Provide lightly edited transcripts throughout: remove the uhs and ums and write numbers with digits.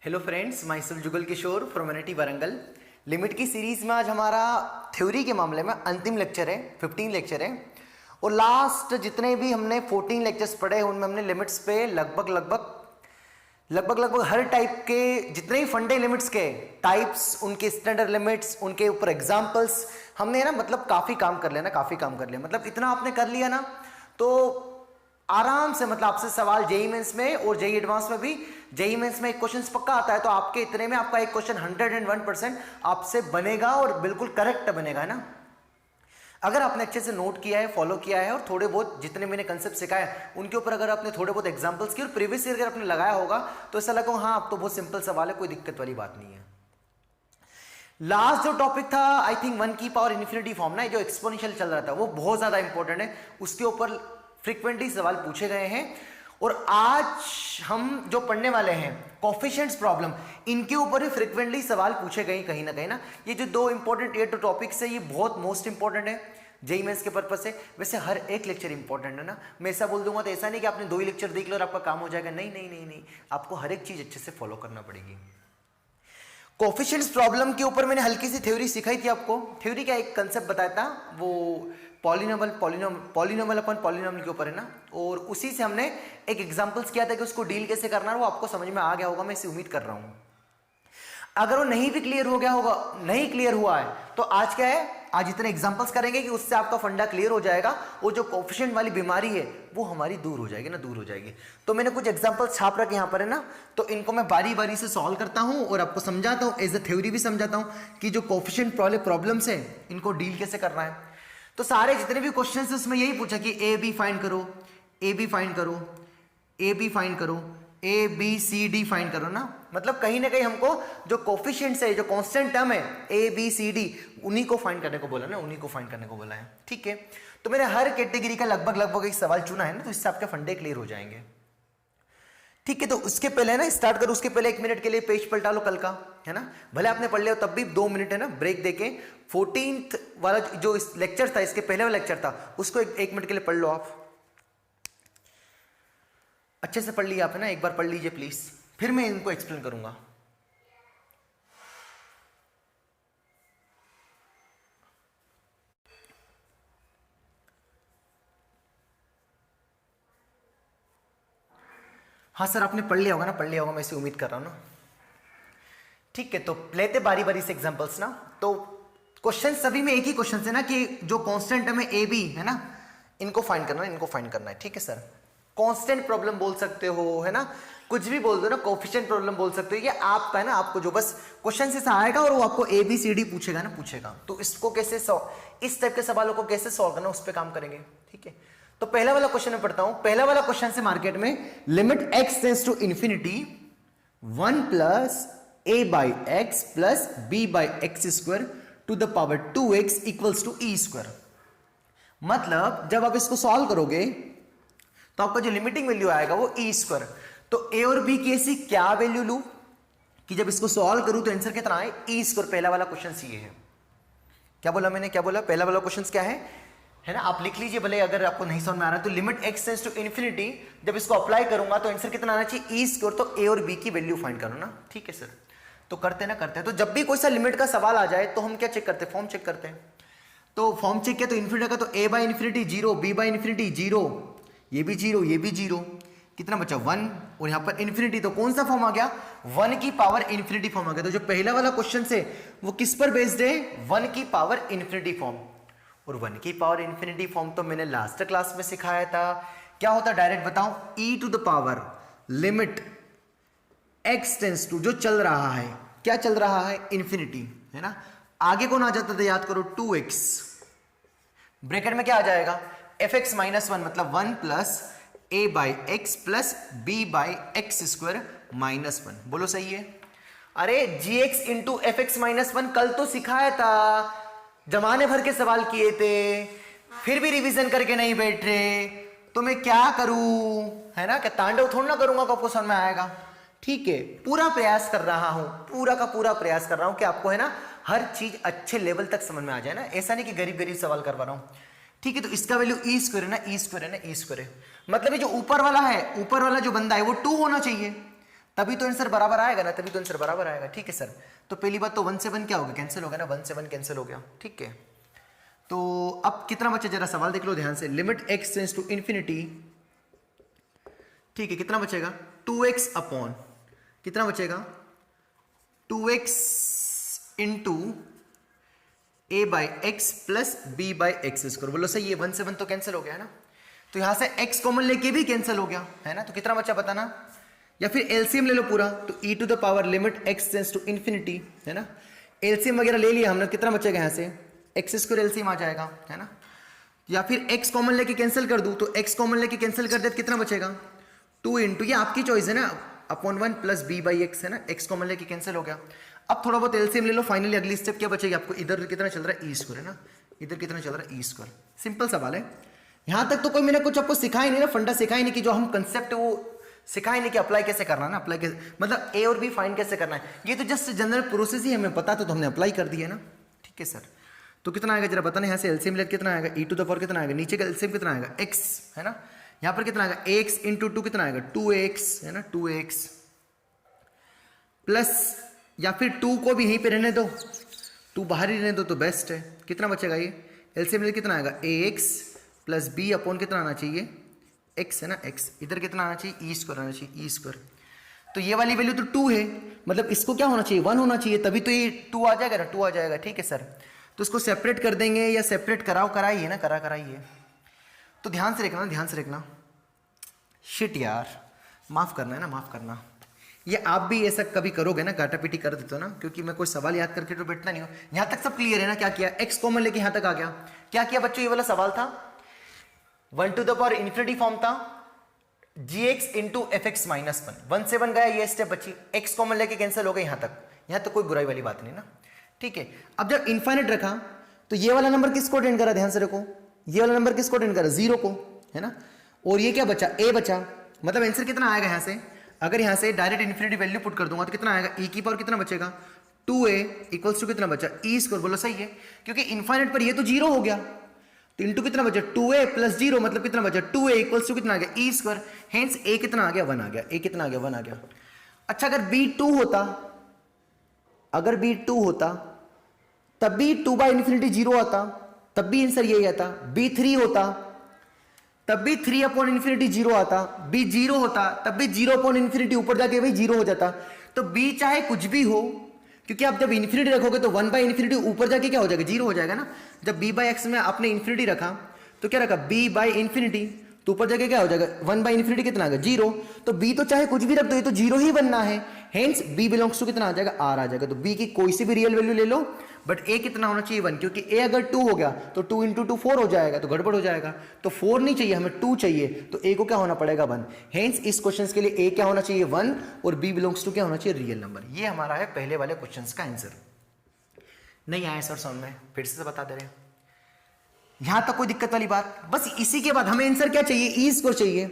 Hello friends, myself Jugal Kishore from NIT Warangal. Limit की series में आज हमारा थ्योरी के मामले में अंतिम लेक्चर है, 15 लेक्चर है। और लास्ट जितने भी हमने 14 लेक्चर्स पढ़े उनमें हमने लिमिट्स पे लगभग हर टाइप के जितने भी फंडे लिमिट्स के टाइप्स, उनके स्टैंडर्ड लिमिट्स, उनके ऊपर एग्जाम्पल्स हमने ना मतलब काफ़ी काम कर लिया। मतलब इतना आपने कर लिया ना तो आराम से मतलब आपसे सवाल जेईई मेंस में और जेईई एडवांस में भी, जेईई मेंस में एक क्वेश्चन पक्का आता है तो आपके इतने में आपका एक क्वेश्चन 101% आपसे बनेगा और बिल्कुल करेक्ट बनेगा, है ना। अगर आपने अच्छे से नोट किया है, फॉलो किया है और थोड़े बहुत जितने मैंने कंसेप्ट सिखाए उनके ऊपर अगर आपने थोड़े बहुत एग्जांपल्स किए और प्रीवियस ईयर अगर आपने लगाया होगा तो ऐसा लगा हाँ अब तो बहुत सिंपल सवाल है, कोई दिक्कत वाली बात नहीं है। लास्ट जो टॉपिक था आई थिंक 1 की पावर इन्फिनिटी फॉर्म ना, जो एक्सपोनेंशियल चल रहा था वो बहुत ज्यादा इंपॉर्टेंट है, उसके ऊपर फ्रीक्वेंटली सवाल पूछे गए हैं। और आज हम जो पढ़ने वाले हैं कोफिशिएंट्स प्रॉब्लम, इनके ऊपर भी फ्रीक्वेंटली सवाल पूछे गए कहीं ना। ये जो दो इंपॉर्टेंट ये टॉपिक्स है ये बहुत मोस्ट इंपॉर्टेंट है जेईई मेंस के पर्पस से। वैसे हर एक लेक्चर इंपॉर्टेंट है ना, मैं ऐसा बोल दूंगा तो ऐसा नहीं कि आपने 2 ही लेक्चर देख लो और आपका काम हो जाएगा, नहीं, आपको हर एक चीज अच्छे से फॉलो करना पड़ेगी। कोफिशिएंट्स प्रॉब्लम के ऊपर मैंने हल्की सी थ्योरी सिखाई थी आपको। थ्योरी का एक कंसेप्ट बताया था, वो पॉलिनोमियल अपन पॉलिनोमियल के ऊपर है ना, और उसी से हमने एक एग्जांपल्स किया था कि उसको डील कैसे करना है, वो आपको समझ में आ गया होगा, मैं इसे उम्मीद कर रहा हूं। अगर वो नहीं भी क्लियर हो गया होगा, नहीं क्लियर हुआ है तो आज क्या है, आज इतने एग्जांपल्स करेंगे कि उससे आपका फंडा क्लियर हो जाएगा, वो जो कोफिशिएंट वाली बीमारी है वो हमारी दूर हो जाएगी। तो मैंने कुछ एग्जांपल्स छाप रखे यहाँ पर है ना, तो इनको मैं बारी बारी से सॉल्व करता हूँ और आपको समझाता हूँ, एज अ थ्योरी भी समझाता हूँ कि जो कोफिशिएंट वाले प्रॉब्लम्स है इनको डील कैसे करना है। तो सारे जितने भी क्वेश्चन है उसमें यही पूछा कि ए बी फाइंड करो, ए बी फाइंड करो, ए बी फाइंड करो, A B C D find करो ना। मतलब कहीं ना कहीं हमको जो कोफिशिएंट्स है, जो कांस्टेंट टर्म है ए बी सी डी, उन्हीं को फाइंड करने को बोला ना, उन्हीं को फाइंड करने को बोला है। ठीक है, तो मैंने हर कैटेगरी का लगभग एक सवाल चुना है ना, तो इससे आपके फंडे क्लियर हो जाएंगे। ठीक है, तो उसके पहले ना स्टार्ट करो, उसके पहले 1 मिनट के लिए पेज पलटा लो कल का, है ना। भले आपने पढ़ लिया तब भी 2 मिनट है ना ब्रेक देके 14th वाला जो लेक्चर था, इसके पहले वाला लेक्चर था, उसको 1 मिनट के लिए पढ़ लो आप। अच्छे से पढ़ लिया आप है ना, एक बार पढ़ लीजिए प्लीज, फिर मैं इनको एक्सप्लेन करूंगा। हाँ सर आपने पढ़ लिया होगा ना, पढ़ लिया होगा, मैं इसे उम्मीद कर रहा हूं ना। ठीक है, तो लेते बारी बारी से एग्जांपल्स ना। तो क्वेश्चन सभी में एक ही क्वेश्चन है ना कि जो कांस्टेंट टर्म है ए बी है ना, इनको फाइंड करना है। ठीक है सर, कांस्टेंट प्रॉब्लम बोल सकते हो है ना, कुछ भी बोल दो ना, कोफिशिएंट प्रॉब्लम बोल सकते हो, ये आपका है ना, आपको जो बस क्वेश्चन से आएगा और वो आपको ए बी सी डी पूछेगा। तो इसको कैसे इस टाइप के सवालों को कैसे सॉल्व करना, उस पर काम करेंगे। ठीक है, तो पहला वाला क्वेश्चन मैं पढ़ता हूं। पहला वाला क्वेश्चन से मार्केट में limit x tends to infinity 1 plus a by x plus b by x square to the power 2x equals to e square। मतलब जब आप इसको सॉल्व करोगे तो आपका जो लिमिटिंग वैल्यू आएगा वो e स्क्वायर। तो a और b की ऐसी क्या वैल्यू लू कि जब इसको सॉल्व करूं तो आंसर कितना आए, e स्क्वायर। पहला वाला क्वेश्चन ये है। क्या बोला मैंने, क्या बोला, पहला वाला क्वेश्चन क्या है ना, आप लिख लीजिए भले अगर आपको नहीं समझ में आ रहा है। तो limit x tends to infinity, जब इसको अप्लाई करूंगा तो आंसर कितना आना चाहिए, e स्क्वायर। तो a और b की वैल्यू फाइंड करो ना। ठीक है सर, तो करते हैं। तो जब भी कोई सा लिमिट का सवाल आ जाए तो हम क्या चेक करते हैं, फॉर्म चेक करते हैं। तो फॉर्म चेक किया तो इन्फिनिटी का तो a by infinity 0, b by infinity 0, ये भी 0, ये भी 0, कितना बचा 1, और यहाँ पर इन्फिनिटी। तो कौन सा फॉर्म आ गया, 1 की पावर इन्फिनिटी फॉर्म आ गया। तो जो पहला वाला क्वेश्चन से वो किस पर बेस्ड है, 1 की पावर इन्फिनिटी फॉर्म। और 1 की पावर इन्फिनिटी फॉर्म तो मैंने लास्ट क्लास में सिखाया था। क्या होता है डायरेक्ट बताओ, e to the power limit x tends to, जो चल रहा है, क्या चल रहा है, इन्फिनिटी है ना। आगे कौन आ जाता था, याद करो 2x, ब्रैकेट में क्या आ जाएगा fx माइनस 1, मतलब 1 plus a by x plus b by x square minus 1। बोलो सही है। अरे gx into F x minus 1 कल तो सिखाया था, जमाने भर के सवाल किए थे, फिर भी रिवीजन करके नहीं बैठ रहे, तो मैं क्या करूं, है ना, क्या तांडव थोड़ा ना करूंगा आपको समझ में आएगा। ठीक है, पूरा प्रयास कर रहा हूं, पूरा का पूरा प्रयास कर रहा हूं कि आपको है ना हर चीज अच्छे लेवल तक समझ में आ जाए ना, ऐसा नहीं कि गरीब सवाल करवा रहा हूं। ठीक है, तो इसका वैल्यू ई स्क्वायर है ना, ई स्क्वायर है ना, ई स्क्वायर है। मतलब ये जो ऊपर वाला है, ऊपर वाला जो बंदा है वो 2 होना चाहिए। तभी तो आंसर बराबर आएगा ना, तभी तो आंसर बराबर आएगा। ठीक है सर, तो पहली बात तो 1 से 1 क्या हो गया, कैंसिल हो गया ना, 1 से 1 कैंसिल हो गया। ठीक है, तो अब कितना बचा, जरा सवाल देख लो ध्यान से। Limit x tends to infinity, ठीक है, कितना बचेगा 2x अपॉन कितना बचेगा 2x into a by x plus b by x square. बोलो सही है, 1 से 1 तो कैंसिल हो गया है ना, तो यहां से x कॉमन लेके भी कैंसिल हो गया है ना, तो कितना बचा बताना, या फिर एलसीएम ले लो पूरा, तो e to the power limit x tends to infinity है ना, एलसीएम वगैरह ले लिया हमने, कितना बचेगा यहाँ से एक्स स्क्वायर एलसीएम आ जाएगा है ना, या फिर x कॉमन लेके कैंसिल कर दूं, तो x कॉमन लेके कैंसिल कर दे तो कितना बचेगा 2 इंटू, ये आपकी चॉइस है ना, upon 1 plus b by x है ना, x कॉमन लेके कैंसिल हो गया। अब थोड़ा बहुत एलसीएम ले लो, फाइनली अगली स्टेप क्या बचेगी आपको, इधर कितना चल रहा है ई स्क्वायर है ना, इधर कितना चल रहा है ई स्क्वायर। सिंपल सवाल है, यहां तक तो कोई मैंने कुछ आपको सिखाया नहीं ना, फंडा सिखाया नहीं कि जो हम कंसेप्ट वो सिखाए नहीं कि अप्लाई कैसे करना है ना, अप्लाई कैसे मतलब ए और बी फाइंड कैसे करना है, ये तो जस्ट जनरल प्रोसेस ही हमें पता तो हमने अप्लाई कर दिया ना। ठीक है सर, तो कितना आएगा जरा बताना, यहाँ से एलसीएम लेकर कितना आएगा e टू द पावर कितना आएगा, नीचे का एलसीएम कितना आएगा x है ना, यहाँ पर कितना आएगा x इंटू 2 कितना आएगा 2x है ना, 2x प्लस, या फिर 2 को भी यहीं पे रहने दो, 2 बाहर ही रहने दो तो बेस्ट है। कितना बचेगा ये एलसीएम लेकर कितना आएगा ax प्लस b अपॉन कितना आना चाहिए x है ना, x इधर कितना आना चाहिए ई स्क्वायर आना चाहिए, ई स्क्वायर। तो ये वाली वैल्यू तो 2 है, मतलब इसको क्या होना चाहिए 1 होना चाहिए, तभी तो ये 2 आ जाएगा ना, 2 आ जाएगा। ठीक है सर, तो इसको सेपरेट कर देंगे, या सेपरेट कराइए ना, कराइए। तो ध्यान से देखना, ध्यान से देखना, शिट यार, माफ करना है ना, माफ करना। ये आप भी ऐसा कभी करोगे ना, काटापीटी कर देते हो ना, क्योंकि मैं कोई सवाल याद करके तो बैठना नहीं हूं। यहां तक सब क्लियर है ना, क्या किया x कॉमन लेके यहां तक आ गया, क्या किया बच्चों, ये वाला सवाल था 1 to the power infinity form था gx into F x minus 1 से 1 गया, ये स्टेप बची, x कॉमन लेके कैंसिल हो गया यहां तक कोई बुराई वाली बात नहीं ना। ठीक है, अब जब इनफाइनाइट रखा तो ये वाला नंबर किसको अटेंड करा, ध्यान से रखो, ये वाला नंबर किसको अटेंड करा 0 को है ना, और ये क्या बचा a बचा, मतलब आंसर कितना आएगा यहां से, अगर यहां से डायरेक्ट इन्फिनिटी वैल्यू पुट कर दूंगा तो कितना आएगा e की पावर कितना बचेगा 2a इक्वल्स टू कितना बचा ई स्क्वायर। बोलो सही है, क्योंकि इनफाइनाइट पर ये तो 0 हो गया, तो इंटू कितना बचा 2a प्लस 0 मतलब कितना बचा 2a इक्वल्स टू कितना आ गया ई स्क्वायर, हेंस a कितना आ गया 1 आ गया, a कितना आ गया 1 आ गया। अच्छा अगर b 2 होता, अगर b 2 होता तब भी 2 बाई इन्फिनिटी 0 आता, तब भी आंसर यही आता। b 3 होता तब भी 3 अपॉन इन्फिनिटी 0 आता, b 0 होता तब भी 0 अपॉन इन्फिनिटी ऊपर जाके भाई 0 हो जाता। तो b चाहे कुछ भी हो, क्योंकि आप जब इन्फिनिटी रखोगे तो 1 बाई इन्फिनिटी ऊपर जाके क्या हो जाएगा 0 हो जाएगा ना। जब b बाई एक्स में आपने इन्फिनिटी रखा तो क्या रखा b बाई इन्फिनिटी, तो ऊपर जाके क्या हो जाएगा 1 बाई इन्फिनिटी कितना आ गया 0, तो b तो चाहे कुछ भी रख दो, ये तो 0 ही बनना है, हेंस b बिलोंग्स टू कितना आ जाएगा r आ जाएगा। तो b की कोई सी भी रियल वैल्यू ले लो, बट a कितना होना चाहिए 1, क्योंकि a अगर 2 हो गया तो 2 इंटू 2 4 हो जाएगा, तो गड़बड़ हो जाएगा, तो 4 नहीं चाहिए हमें 2 चाहिए, तो a को क्या होना पड़ेगा 1। हेंस इस क्वेश्चन के लिए a क्या होना चाहिए 1 और b बिलोंग्स टू क्या होना चाहिए रियल नंबर। ये हमारा है पहले वाले क्वेश्चन का आंसर। नहीं आया सर समझ में, फिर से बता दे रहे हैं, यहां तक कोई दिक्कत वाली बात। बस इसी के बाद हमें आंसर क्या चाहिए ई स्क्वायर चाहिए,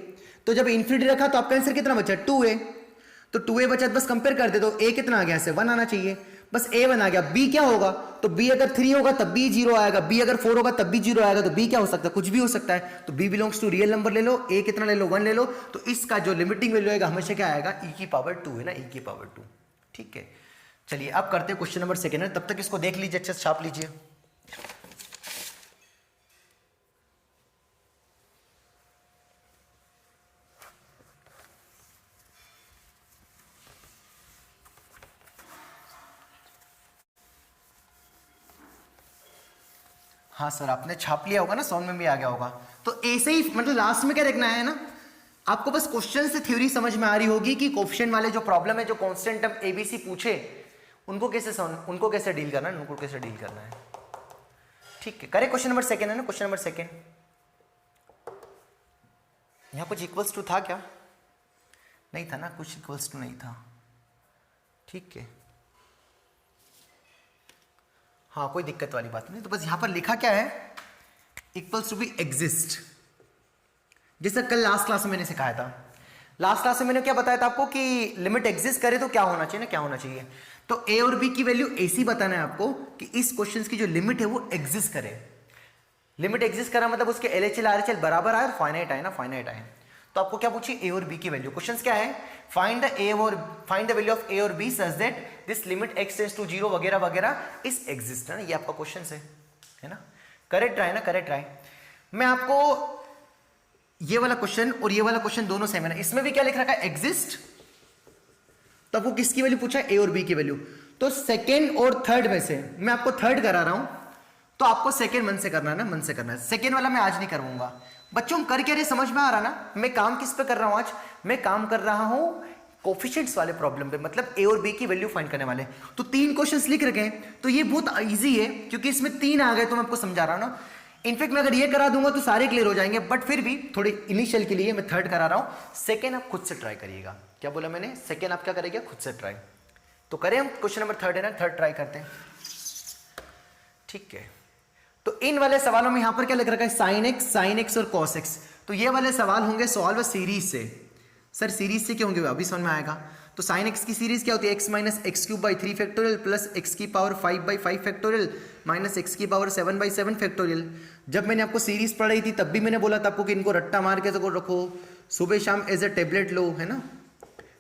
तो जब इन्फिनिटी रखा तो आपका आंसर कितना बचा 2a, तो 2a बचा, बस कंपेयर कर दे तो a कितना आ गया से 1 आना चाहिए, बस a 1 आ गया। b क्या होगा, तो b अगर 3 होगा तब भी 0 आएगा, b अगर 4 होगा तब भी 0 आएगा, तो b क्या हो सकता है कुछ भी हो सकता है, तो b belongs to real number ले लो, a कितना ले लो 1 ले लो, तो इसका जो लिमिटिंग वैल्यू आएगा हमेशा क्या आएगा e की पावर 2 है ना, e की पावर 2। ठीक है, चलिए अब करते हैं क्वेश्चन नंबर सेकेंड, तब तक इसको देख लीजिए, अच्छे से छाप लीजिए। हाँ सर आपने छाप लिया होगा ना, साउंड में भी आ गया होगा। तो ऐसे ही मतलब लास्ट में क्या देखना है ना, आपको बस क्वेश्चन से थ्योरी समझ में आ रही होगी कि कोएफिशिएंट वाले जो प्रॉब्लम है, जो कांस्टेंट टर्म एबीसी पूछे उनको कैसे डील करना है, उनको कैसे डील करना है। ठीक है, करें क्वेश्चन नंबर सेकेंड है ना, क्वेश्चन नंबर सेकेंड। यहाँ कुछ इक्वल्स टू था क्या, नहीं था ना, कुछ इक्वल्स टू नहीं था। ठीक है, हाँ कोई दिक्कत वाली बात नहीं। तो बस यहां पर लिखा क्या है, इक्वल्स टू बी एग्जिस्ट, जैसे कल लास्ट क्लास में मैंने सिखाया था। लास्ट क्लास में मैंने क्या बताया था आपको कि लिमिट एग्जिस्ट करे तो क्या होना चाहिए ना, क्या होना चाहिए, तो a और b की वैल्यू ऐसी बताना है आपको कि इस क्वेश्चन की जो लिमिट है वो एग्जिस्ट करे। लिमिट एग्जिस्ट करा मतलब उसके LHL RHL बराबर आए और फाइनाइट आए ना, फाइनाइट आए। तो आपको क्या पूछी, ए और बी की वैल्यू। क्वेश्चंस क्या है, find the value of A और B such that this limit x tends to 0 वगैरह वगैरह इज एग्जिस्ट, है ना, ये आपका क्वेश्चन है ना। करेक्ट ट्राई ना, करेक्ट ट्राई। मैं आपको ये वाला क्वेश्चन और ये वाला क्वेश्चन दोनों सेम है ना, इसमें भी क्या लिख रखा है, एग्जिस्ट। तो आपको किसकी वैल्यू पूछा है, ए और बी की वैल्यू। तो सेकेंड और थर्ड में से मैं आपको थर्ड करा रहा हूं, तो आपको सेकेंड मन से करना है ना, मन से करना है। सेकेंड वाला मैं आज नहीं करवाऊंगा बच्चों, हम कर क्या रहे समझ में आ रहा ना। मैं काम किस पे कर रहा हूं आज, मैं काम कर रहा हूं कोफिशिएंट्स वाले प्रॉब्लम पे, मतलब ए और बी की वैल्यू फाइंड करने वाले। तो 3 क्वेश्चंस लिख रखे हैं, तो ये बहुत इजी है क्योंकि इसमें 3 आ गए, तो मैं आपको समझा रहा हूं ना। इनफैक्ट मैं अगर ये करा दूंगा तो सारे क्लियर हो जाएंगे, बट फिर भी थोड़े इनिशियल के लिए मैं थर्ड करा रहा हूं। सेकेंड आप खुद से ट्राई करिएगा। क्या बोला मैंने, सेकेंड आप क्या करेंगे, खुद से ट्राई। तो करें हम, क्वेश्चन नंबर थर्ड है ना, थर्ड ट्राई करते हैं, ठीक है। तो इन वाले सवालों में यहां पर क्या लिख रखा है, साइन एक्स और कॉस एक्स। तो ये वाले सवाल होंगे सॉल्व सीरीज से। सर सीरीज से क्यों होंगे, अभी समझ में आएगा। तो साइन एक्स की सीरीज क्या होती है, x minus x cube by 3 factorial plus x की power 5 by 5 factorial minus x की पावर 7 बाई 7 फैक्टोरियल। जब मैंने आपको सीरीज पढ़ाई थी तब भी मैंने बोला था आपको कि इनको रट्टा मार के तो रखो, सुबह शाम एज ए टेबलेट लो, है ना।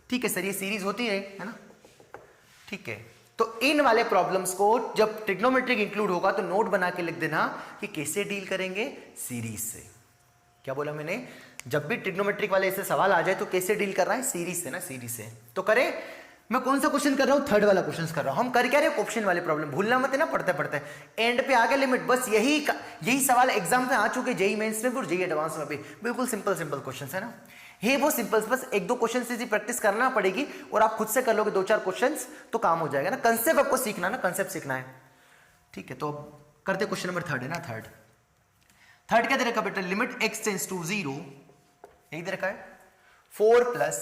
ठीक है सर, ये सीरीज होती है ना, ठीक है। तो इन वाले प्रॉब्लम्स को जब ट्रिग्नोमेट्रिक इंक्लूड होगा तो नोट बना के लिख देना कि कैसे डील करेंगे, सीरीज से। क्या बोला मैंने, जब भी ट्रिग्नोमेट्रिक वाले ऐसे सवाल आ जाए तो कैसे डील कर रहा है, सीरीज से ना, सीरीज से। तो करें, मैं कौन सा क्वेश्चन कर रहा हूं, थर्ड वाला क्वेश्चन कर रहा हूं। हम कर क्या रहे हैं, ऑप्शन वाले प्रॉब्लम, भूलना मत है ना, पढ़ते पढ़ते एंड पे आ गए लिमिट। बस यही सवाल एग्जाम में आ चुके, जेई मेंस में और जेई एडवांस में भी। बिल्कुल सिंपल क्वेश्चन है ना, ये वो सिंपल, बस 1-2 क्वेश्चन से प्रैक्टिस करना पड़ेगी और आप खुद से कर लोगे 2-4 क्वेश्चंस तो काम हो जाएगा ना। कंसेप्ट आपको सीखना ना, कंसेप्ट सीखना है, ठीक है। तो करते क्वेश्चन नंबर थर्ड है ना, थर्ड क्या दे रखा बेटा, लिमिट x टेंड्स टू 0, यही दे रखा है 4 प्लस,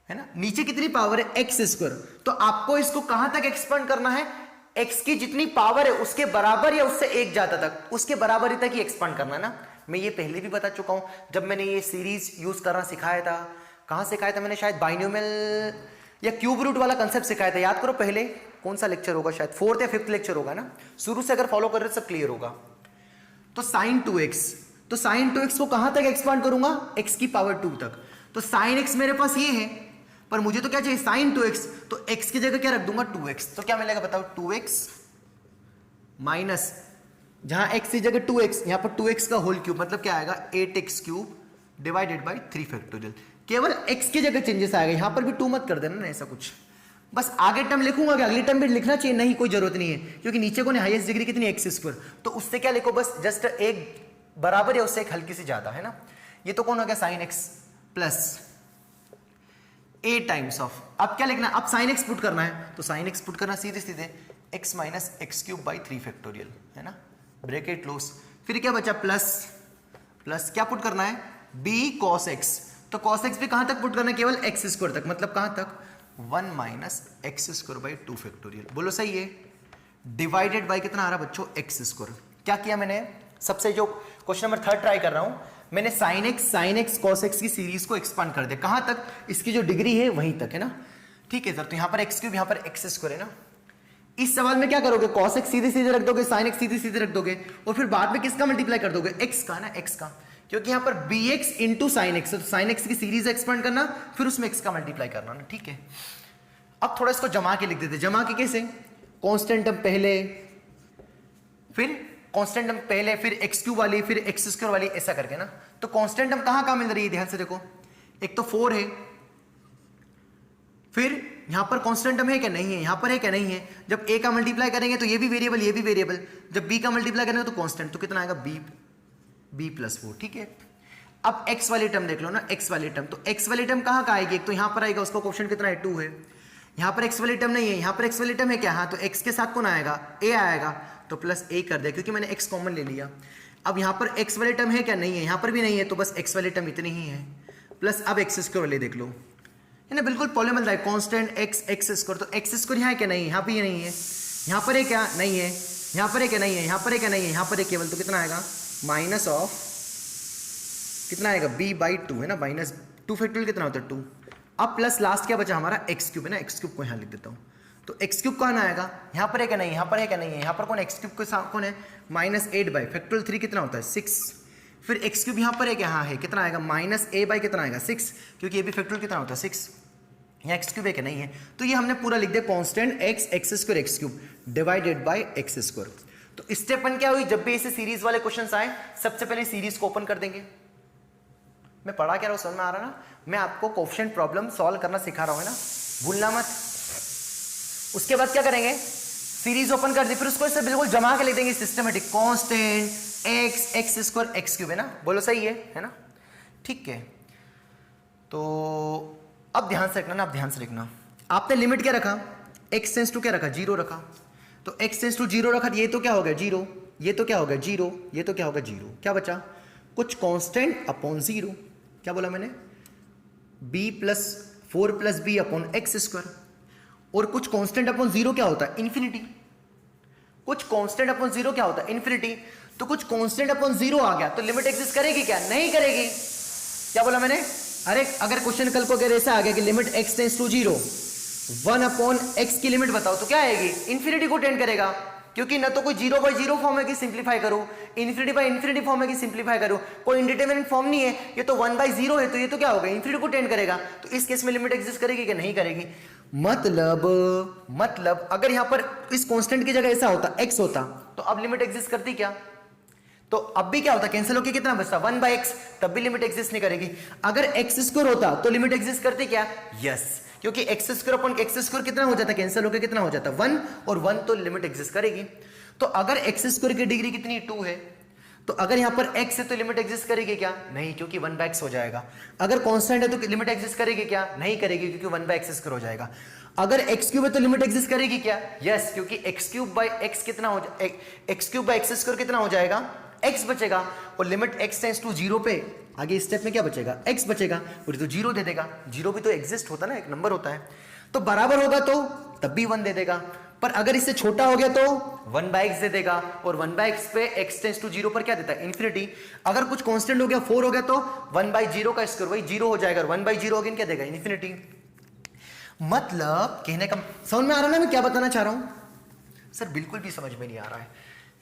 है ना, नीचे कितनी पावर है, एक्स स्क्वायर। तो आपको इसको कहां तक एक्सपेंड करना है, x की जितनी पावर है उसके बराबर या उससे 1 ज्यादा तक, उसके बराबर ही तक ही एक्सपेंड करना है ना। मैं ये पहले भी बता चुका हूं, जब मैंने ये सीरीज यूज करना सिखाया था। कहां सिखाया था मैंने, शायद बाइनोमियल या क्यूब रूट वाला कंसेप्ट सिखाया था, याद करो। पहले कौन सा लेक्चर होगा, शायद 4th या 5th लेक्चर होगा ना। शुरू से अगर फॉलो कर रहे सब क्लियर होगा। तो साइन 2x, तो साइन 2x को कहां तक एक्सपांड करूंगा, x की पावर 2 तक। तो साइन x मेरे पास ये है, पर मुझे तो क्या चाहिए, साइन 2x। तो x की जगह क्या रख दूंगा, 2x। तो क्या मिलेगा बताओ, 2x माइनस, जहां x की जगह 2x, यहां पर 2x का होल क्यूब, मतलब क्या आएगा, 8x cube divided by 3 factorial. केवल x की जगह चेंजेस आएगा, यहां पर भी 2 मत कर देना ना, ऐसा कुछ। बस आगे टर्म लिखूंगा कि अगली टर्म भी लिखना चाहिए, नहीं कोई जरूरत नहीं है, क्योंकि नीचे को हाईएस्ट डिग्री कितनी, एक्स स्क्वायर। तो उससे क्या लिखो, बस जस्ट एक बराबर या उससे एक हल्की सी ज्यादा, है ना। ये तो कौन हो गया, sine x plus a times of, अब क्या लिखना, अब साइन एक्स पुट करना है। तो साइन एक्स पुट करना सीधे सीधे x minus x cube by 3 factorial, है ना, ब्रैकेट क्लोज। फिर क्या बचा, प्लस क्या पुट करना है, b cos x। तो cos x भी कहां तक पुट करना है, केवल एक्स स्क्वायर तक, मतलब कहां तक, 1 minus x square by 2 factorial. बोलो सही है, डिवाइडेड बाई कितना आ रहा बच्चों, एक्स स्क्वायर। क्या किया मैंने, सबसे जो क्वेश्चन नंबर थर्ड ट्राई कर रहा हूं, मैंने साइन एक्स cos x की सीरीज को एक्सपांड कर दिया, कहां तक, इसकी जो डिग्री है वहीं तक, है ना। ठीक है सर, तो यहां पर एक्स क्यूब, यहां पर एक्स स्क्वायर है ना। इस सवाल में क्या करोगे, cos x सीधे सीधे रख दोगे, sin x सीधे सीधे रख दोगे, और फिर बाद में किसका मल्टीप्लाई कर दोगे, x का ना, x का, क्योंकि यहां पर bx इंटू साइन एक्स, तो साइन एक्स की सीरीज एक्सपेंड करना, फिर उसमें x का मल्टीप्लाई करना ना, ठीक है। अब थोड़ा इसको जमा के लिख देते, जमा के कैसे, कांस्टेंट टर्म पहले, फिर कांस्टेंट टर्म पहले, फिर एक्स क्यूब वाली, फिर एक्स स्क्वायर वाली, ऐसा करके ना। तो कांस्टेंट टर्म कहां मिल रही है, ध्यान से देखो, एक तो 4 है, फिर यहां पर कांस्टेंट टर्म है क्या, नहीं है, यहां पर है क्या, नहीं है। जब a का मल्टीप्लाई करेंगे तो ये भी वेरिएबल, ये भी वेरिएबल, जब b का मल्टीप्लाई करेंगे तो कांस्टेंट, तो कितना आएगा, b प्लस 4, ठीक है। अब x वाली टर्म देख लो ना, x वाली टर्म, तो x वाली टर्म कहां का आएगी, एक तो यहां पर आएगा, उसका कोएफिशिएंट कितना है, 2 है। यहां पर x वाली टर्म नहीं है, यहां पर x वाली टर्म है क्या, हाँ, तो x के साथ कौन आएगा, a आएगा, तो प्लस a कर दिया, क्योंकि मैंने x कॉमन ले लिया। अब यहां पर x वाली टर्म है क्या, नहीं है, यहां पर भी नहीं है, तो बस x वाली टर्म इतनी ही है, प्लस अब x स्क्वायर वाले देख लो, है ना, बिल्कुल पॉलीमर है, कांस्टेंट x स्क्वायर, तो x स्क्वायर यहां है क्या, नहीं, यहां पे ये नहीं है, यहां पर है क्या, नहीं है, यहां पर है क्या, नहीं है, यहां पर है क्या, नहीं है, यहां पर है केवल, तो कितना आएगा, माइनस ऑफ कितना आएगा, b बाई 2, है ना, माइनस 2 फैक्टोरियल कितना होता है, 2। अब प्लस लास्ट क्या बचा हमारा, एक्स क्यूब, है ना, एक्स क्यूब को यहां लिख देता हूं। तो एक्स क्यूब कौन आएगा, यहां पर है क्या, नहीं है, यहां पर है क्या, नहीं है, यहां पर कौन, एक्स क्यूब के साथ कौन है, -8 बाई फैक्टोरियल 3 कितना होता है, 6, फिर एक्स क्यूब यहाँ पर है क्या, हाँ है, कितना आएगा माइनस ए बाई कितना आएगा 6, क्योंकि ये भी फैक्टोरियल कितना होता है 6, यहाँ एक्स क्यूब है कि नहीं है, तो ये हमने पूरा लिख दिया constant x square x cube divided by x square. तो स्टेप 1 क्या हुई, जब भी ऐसे सीरीज वाले क्वेश्चंस आए सबसे पहले सीरीज को ओपन कर देंगे। मैं पढ़ा क्या रहा हूँ, समझ में आ रहा ना, मैं आपको कोएफिशिएंट प्रॉब्लम सॉल्व करना सिखा रहा हूँ, है ना, भूलना मत। उसके बाद क्या करेंगे, सीरीज ओपन कर दी, फिर उसको इससे बिल्कुल जमा के लिख देंगे systematic, constant x square x cube, है ना, बोलो सही है ना, ठीक है। तो अब ध्यान से रखना ना, अब ध्यान से लिखना, आपने लिमिट क्या रखा, x टेंस टू क्या रखा, 0 रखा, तो x टेंस टू 0 रखा, ये तो क्या हो गया 0, ये तो क्या हो गया 0, ये तो क्या होगा 0, क्या बचा, कुछ कांस्टेंट अपॉन 0, क्या बोला मैंने, b plus 4 plus B upon x square, और कुछ कांस्टेंट अपॉन 0 क्या होता है, इन्फिनिटी, कुछ कांस्टेंट अपॉन 0 क्या होता है, इन्फिनिटी, तो कुछ कांस्टेंट अपॉन 0 आ गया तो लिमिट एग्जिस्ट करेगी क्या, नहीं करेगी, क्या बोला मैंने, अरे अगर क्वेश्चन कल को अगर ऐसा आ गया कि limit x tends to 0 1 upon x की लिमिट बताओ, तो क्या आएगी, इन्फिनिटी को टेंड करेगा, क्योंकि ना तो कोई 0 बाई 0 फॉर्म है कि सिंप्लीफाई करो, इन्फिनिटी बाई इन्फिनिटी फॉर्म है कि सिंप्लीफाई करो, कोई इंडिटरमिनेट फॉर्म नहीं है, ये तो 1 बाई 0 है, तो ये तो क्या होगा, इन्फिनिटी को टेंड करेगा, तो इस केस में लिमिट एग्जिस्ट करेगी कि नहीं करेगी, मतलब अगर यहां पर इस कांस्टेंट की जगह ऐसा होता x होता तो अब लिमिट एग्जिस्ट करती क्या, तो अब भी क्या होता, कैंसिल होकर कितना बचता 1 बाई एक्स, तब भी लिमिट एग्जिस्ट नहीं करेगी। अगर एक्स स्क्वायर होता तो लिमिट एग्जिस्ट करती क्या, यस, क्योंकि x square upon x square कितना हो जाता, कैंसिल होकर कितना हो जाता 1, और 1 तो लिमिट एग्जिस्ट करेगी। तो अगर एक्स स्क्वायर की डिग्री कितनी 2 है, तो अगर यहां पर x है तो लिमिट एग्जिस्ट करेगी क्या, नहीं, क्योंकि 1 बाई एक्स हो जाएगा। अगर कांस्टेंट है तो लिमिट एग्जिस्ट करेगी क्या, नहीं करेगी, क्योंकि 1 बाई एक्स स्क्वायर हो जाएगा। अगर x क्यूब है तो लिमिट एग्जिस्ट करेगी क्या, यस, क्योंकि x क्यूब बाई एक्स कितना हो जाएगा, x cube by x square कितना हो जाएगा, x बचेगा, और लिमिट x टेंस टू 0 पे आगे स्टेप में क्या बचेगा, x बचेगा, और तो 0 दे देगा, 0 भी तो एग्जिस्ट होता ना, एक नंबर होता है, तो बराबर होगा तो तब भी 1 दे देगा, पर अगर इससे छोटा हो गया तो 1 बाई एक्स दे देगा, और 1 बाई एक्स पे x टेंस टू 0 पर क्या देता है, इन्फिनिटी। अगर कुछ कांस्टेंट हो गया 4 हो गया तो 1 बाई 0 का स्क्वायर वही 0 हो जाएगा, और 1 बाई 0 अगेन क्या देगा, इन्फिनिटी। मतलब कहने का समझ में आ रहा है ना मैं क्या बताना चाह रहा हूं, सर बिल्कुल भी समझ में नहीं आ रहा है,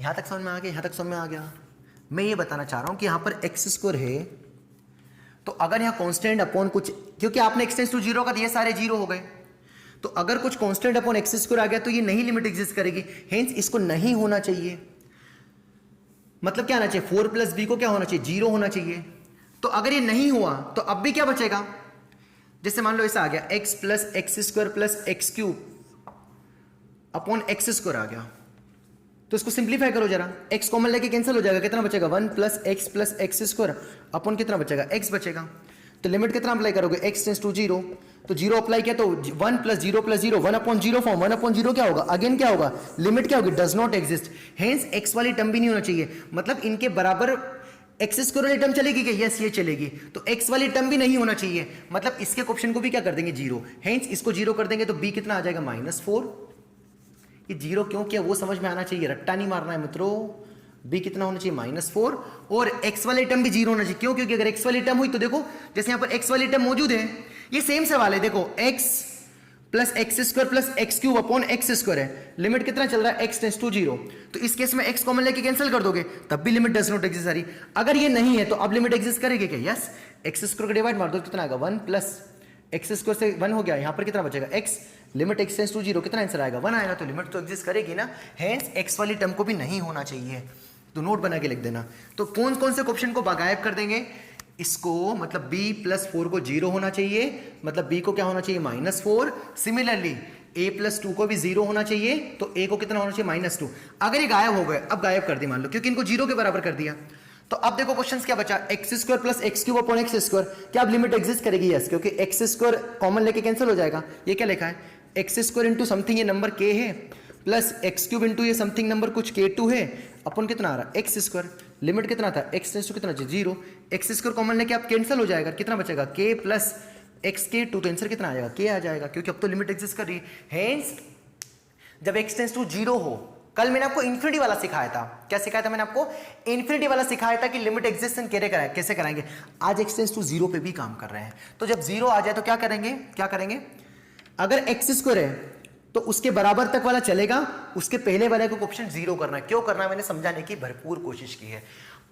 यहां तक समझ में आ गया, यहां तक समझ में आ गया। मैं ये बताना चाह रहा हूं कि यहां पर एक्स स्क्वायर है, तो अगर यहां कांस्टेंट अपॉन कुछ, क्योंकि आपने एक्स टेंस टू 0 का दिया, सारे 0 हो गए, तो अगर कुछ कांस्टेंट अपॉन एक्स स्क्वायर आ गया तो ये नहीं लिमिट एग्जिस्ट करेगी, हेंस इसको नहीं होना चाहिए। मतलब क्या आना चाहिए, 4 प्लस बी को क्या होना चाहिए, 0 होना चाहिए। तो अगर ये नहीं हुआ तो अब भी क्या बचेगा, जैसे मान लो ऐसा आ गया x plus x square plus x cube upon x square आ गया, तो इसको सिंप्लीफाई करो जरा, x कॉमन लेके कैंसिल हो जाएगा, कितना बचेगा 1 प्लस एक्स स्क्वायर अपॉन कितना बचेगा, x बचेगा। तो लिमिट कितना अप्लाई करोगे, x टेंस टू 0, तो 0 अप्लाई किया तो 1 plus 0 plus 0 1 upon 0 form, 1 upon 0 क्या होगा, अगेन क्या होगा, लिमिट क्या होगी, does not exist, hence x वाली टर्म भी नहीं होना चाहिए। मतलब इनके बराबर एक्स स्क्वायर वाली टर्म चलेगी क्या, यस ये चलेगी, तो x वाली टर्म भी नहीं होना चाहिए, मतलब इसके क्वेश्चन को भी क्या कर देंगे 0, हेंस इसको 0 कर देंगे तो b कितना आ जाएगा -4। ये 0 क्यों किया वो समझ में आना चाहिए, रट्टा नहीं मारना है मित्रों। b कितना होना चाहिए -4, और x वाली टर्म भी 0 होना चाहिए, क्यों, क्योंकि अगर x वाली टर्म हुई तो देखो जैसे यहाँ पर x वाली टर्म मौजूद है, ये सेम सवाल है, देखो x plus x square plus x cube upon x square है, लिमिट कितना चल रहा है x टेंस टू 0, तो इस केस में x कॉमन लेके कैंसिल कर दोगे तब भी लिमिट डज नॉट एग्जिस्ट आ रही। अगर ये नहीं है तो अब लिमिट एग्जिस्ट करेगी क्या, यस, एक्स स्क्वायर का डिवाइड मार दो कितना आएगा 1 प्लस एक्स स्क्वायर से 1 हो गया, यहाँ पर कितना बचेगा x, limit x tends to 0 कितना आंसर आएगा 1 आएगा, तो लिमिट तो एग्जिस्ट करेगी ना, हेंस x वाली टर्म को भी नहीं होना चाहिए, तो नोट बना के लिख देना। तो कौन कौन से क्वेश्चन को गायब कर देंगे, इसको मतलब b प्लस 4 को 0 होना चाहिए, मतलब b को क्या होना चाहिए -4, सिमिलरली a प्लस 2 को भी 0 होना चाहिए, तो a को कितना होना चाहिए -2। अगर ये गायब हो गए, अब गायब कर दी मान लो, क्योंकि इनको 0 के बराबर कर दिया, तो अब देखो क्वेश्चन क्या बचा, x square plus x cube upon x square, क्या अब लिमिट एग्जिस्ट करेगी, यस, क्योंकि एक्स स्क्वायर कॉमन लेके कैंसिल हो जाएगा, ये क्या लिखा है एक्स स्क्वायर इंटू समथिंग ये नंबर k है, प्लस एक्स क्यूब इंटू ये समथिंग नंबर कुछ k2 है, अपन कितना आ रहा है एक्स स्क्वायर, लिमिट कितना था x टेंस टू कितना 0, एक्स स्क्वायर कॉमन लेके आप कैंसिल हो जाएगा, कितना बचेगा k प्लस एक्स के 2, तो आंसर कितना आ जाएगा k आ जाएगा, क्योंकि अब तो लिमिट एग्जिस्ट कर रही है। हेंस जब x टेंस टू 0 हो, कल मैंने आपको इन्फिनिटी वाला सिखाया था, क्या सिखाया था मैंने आपको, इन्फिनिटी वाला सिखाया था कि लिमिट एग्जिस्टेंस कैसे कराएंगे, आज x टेंस टू 0 पे भी काम कर रहे हैं। तो जब 0 आ जाए तो क्या करेंगे, अगर एक्स स्क्वायर है तो उसके बराबर तक वाला चलेगा, उसके पहले वाले को ऑप्शन 0 करना है, क्यों करना है मैंने समझाने की भरपूर कोशिश की है।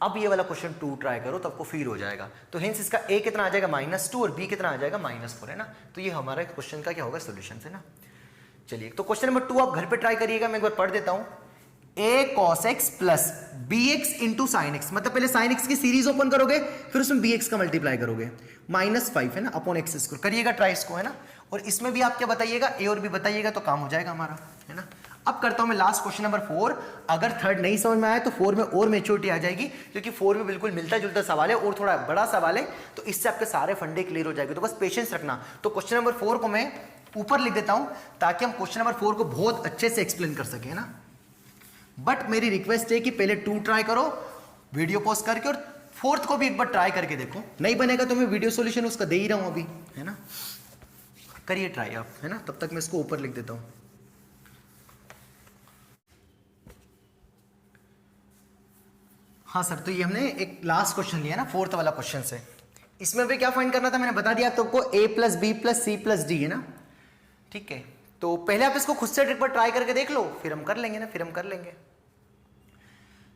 अब ये वाला क्वेश्चन 2 ट्राई करो तो आपको फील हो जाएगा। तो हिंस इसका a कितना आ जाएगा -2 और b कितना आ जाएगा -4, है ना। तो ये हमारा क्वेश्चन का क्या होगा, सोल्यूशन है ना। चलिए तो क्वेश्चन नंबर 2 आप घर पे ट्राई करिएगा, मैं एक बार पढ़ देता हूं। a cos x plus bx into sine x, मतलब पहले साइन एक्स की सीरीज ओपन करोगे फिर उसमें bx का मल्टीप्लाई करोगे, -5 है ना अपॉन एक्स स्क्वायर, करिएगा ट्राई इसको, है ना। और इसमें भी आप क्या बताइएगा, a और b बताइएगा तो काम हो जाएगा हमारा, है ना। अब करता हूं मैं लास्ट क्वेश्चन नंबर 4। अगर थर्ड नहीं समझ में आया तो 4 में और मेच्योरिटी आ जाएगी, क्योंकि 4 में बिल्कुल मिलता जुलता सवाल है और थोड़ा बड़ा सवाल है, तो इससे आपके सारे फंडे क्लियर हो जाएंगे। तो बस पेशेंस रखना। तो क्वेश्चन नंबर 4 को मैं ऊपर लिख देता हूं ताकि हम क्वेश्चन नंबर 4 को बहुत अच्छे से एक्सप्लेन कर सके, है ना। बट मेरी रिक्वेस्ट है कि पहले 2 ट्राई करो वीडियो पॉज करके, और 4th को भी एक बार ट्राई करके देखो। नहीं बनेगा तो मैं वीडियो सॉल्यूशन उसका दे ही रहा हूं अभी, है ना। करिए ट्राई आप, है ना। तब तक मैं इसको ऊपर लिख देता हूं। हाँ सर, तो ये हमने एक लास्ट क्वेश्चन लिया ना 4th वाला क्वेश्चन से। इसमें भी क्या फाइंड करना था मैंने बता दिया तो आपको, a plus B plus C plus D, है ना। ठीक है, तो पहले आप इसको खुद से एक बार ट्राई करके देख लो, फिर हम कर लेंगे ना, फिर हम कर लेंगे।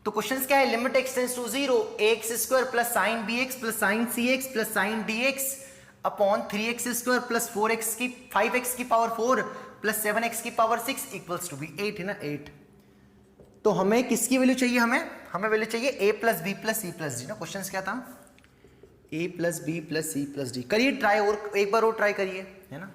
तो क्वेश्चन क्या है, limit x tends to 0 ax square plus sine bx plus sine cx plus sine dx upon 3x square plus 4x की 5x की पावर 4 प्लस 7x की पावर 6 इक्वल्स टू बी 8, है ना 8। तो हमें किसकी वैल्यू चाहिए, हमें वैल्यू चाहिए a plus B plus C plus D ना। क्वेश्चन क्या था, a plus B plus C plus D. करिए ट्राई, और एक बार और ट्राई करिए, है ना।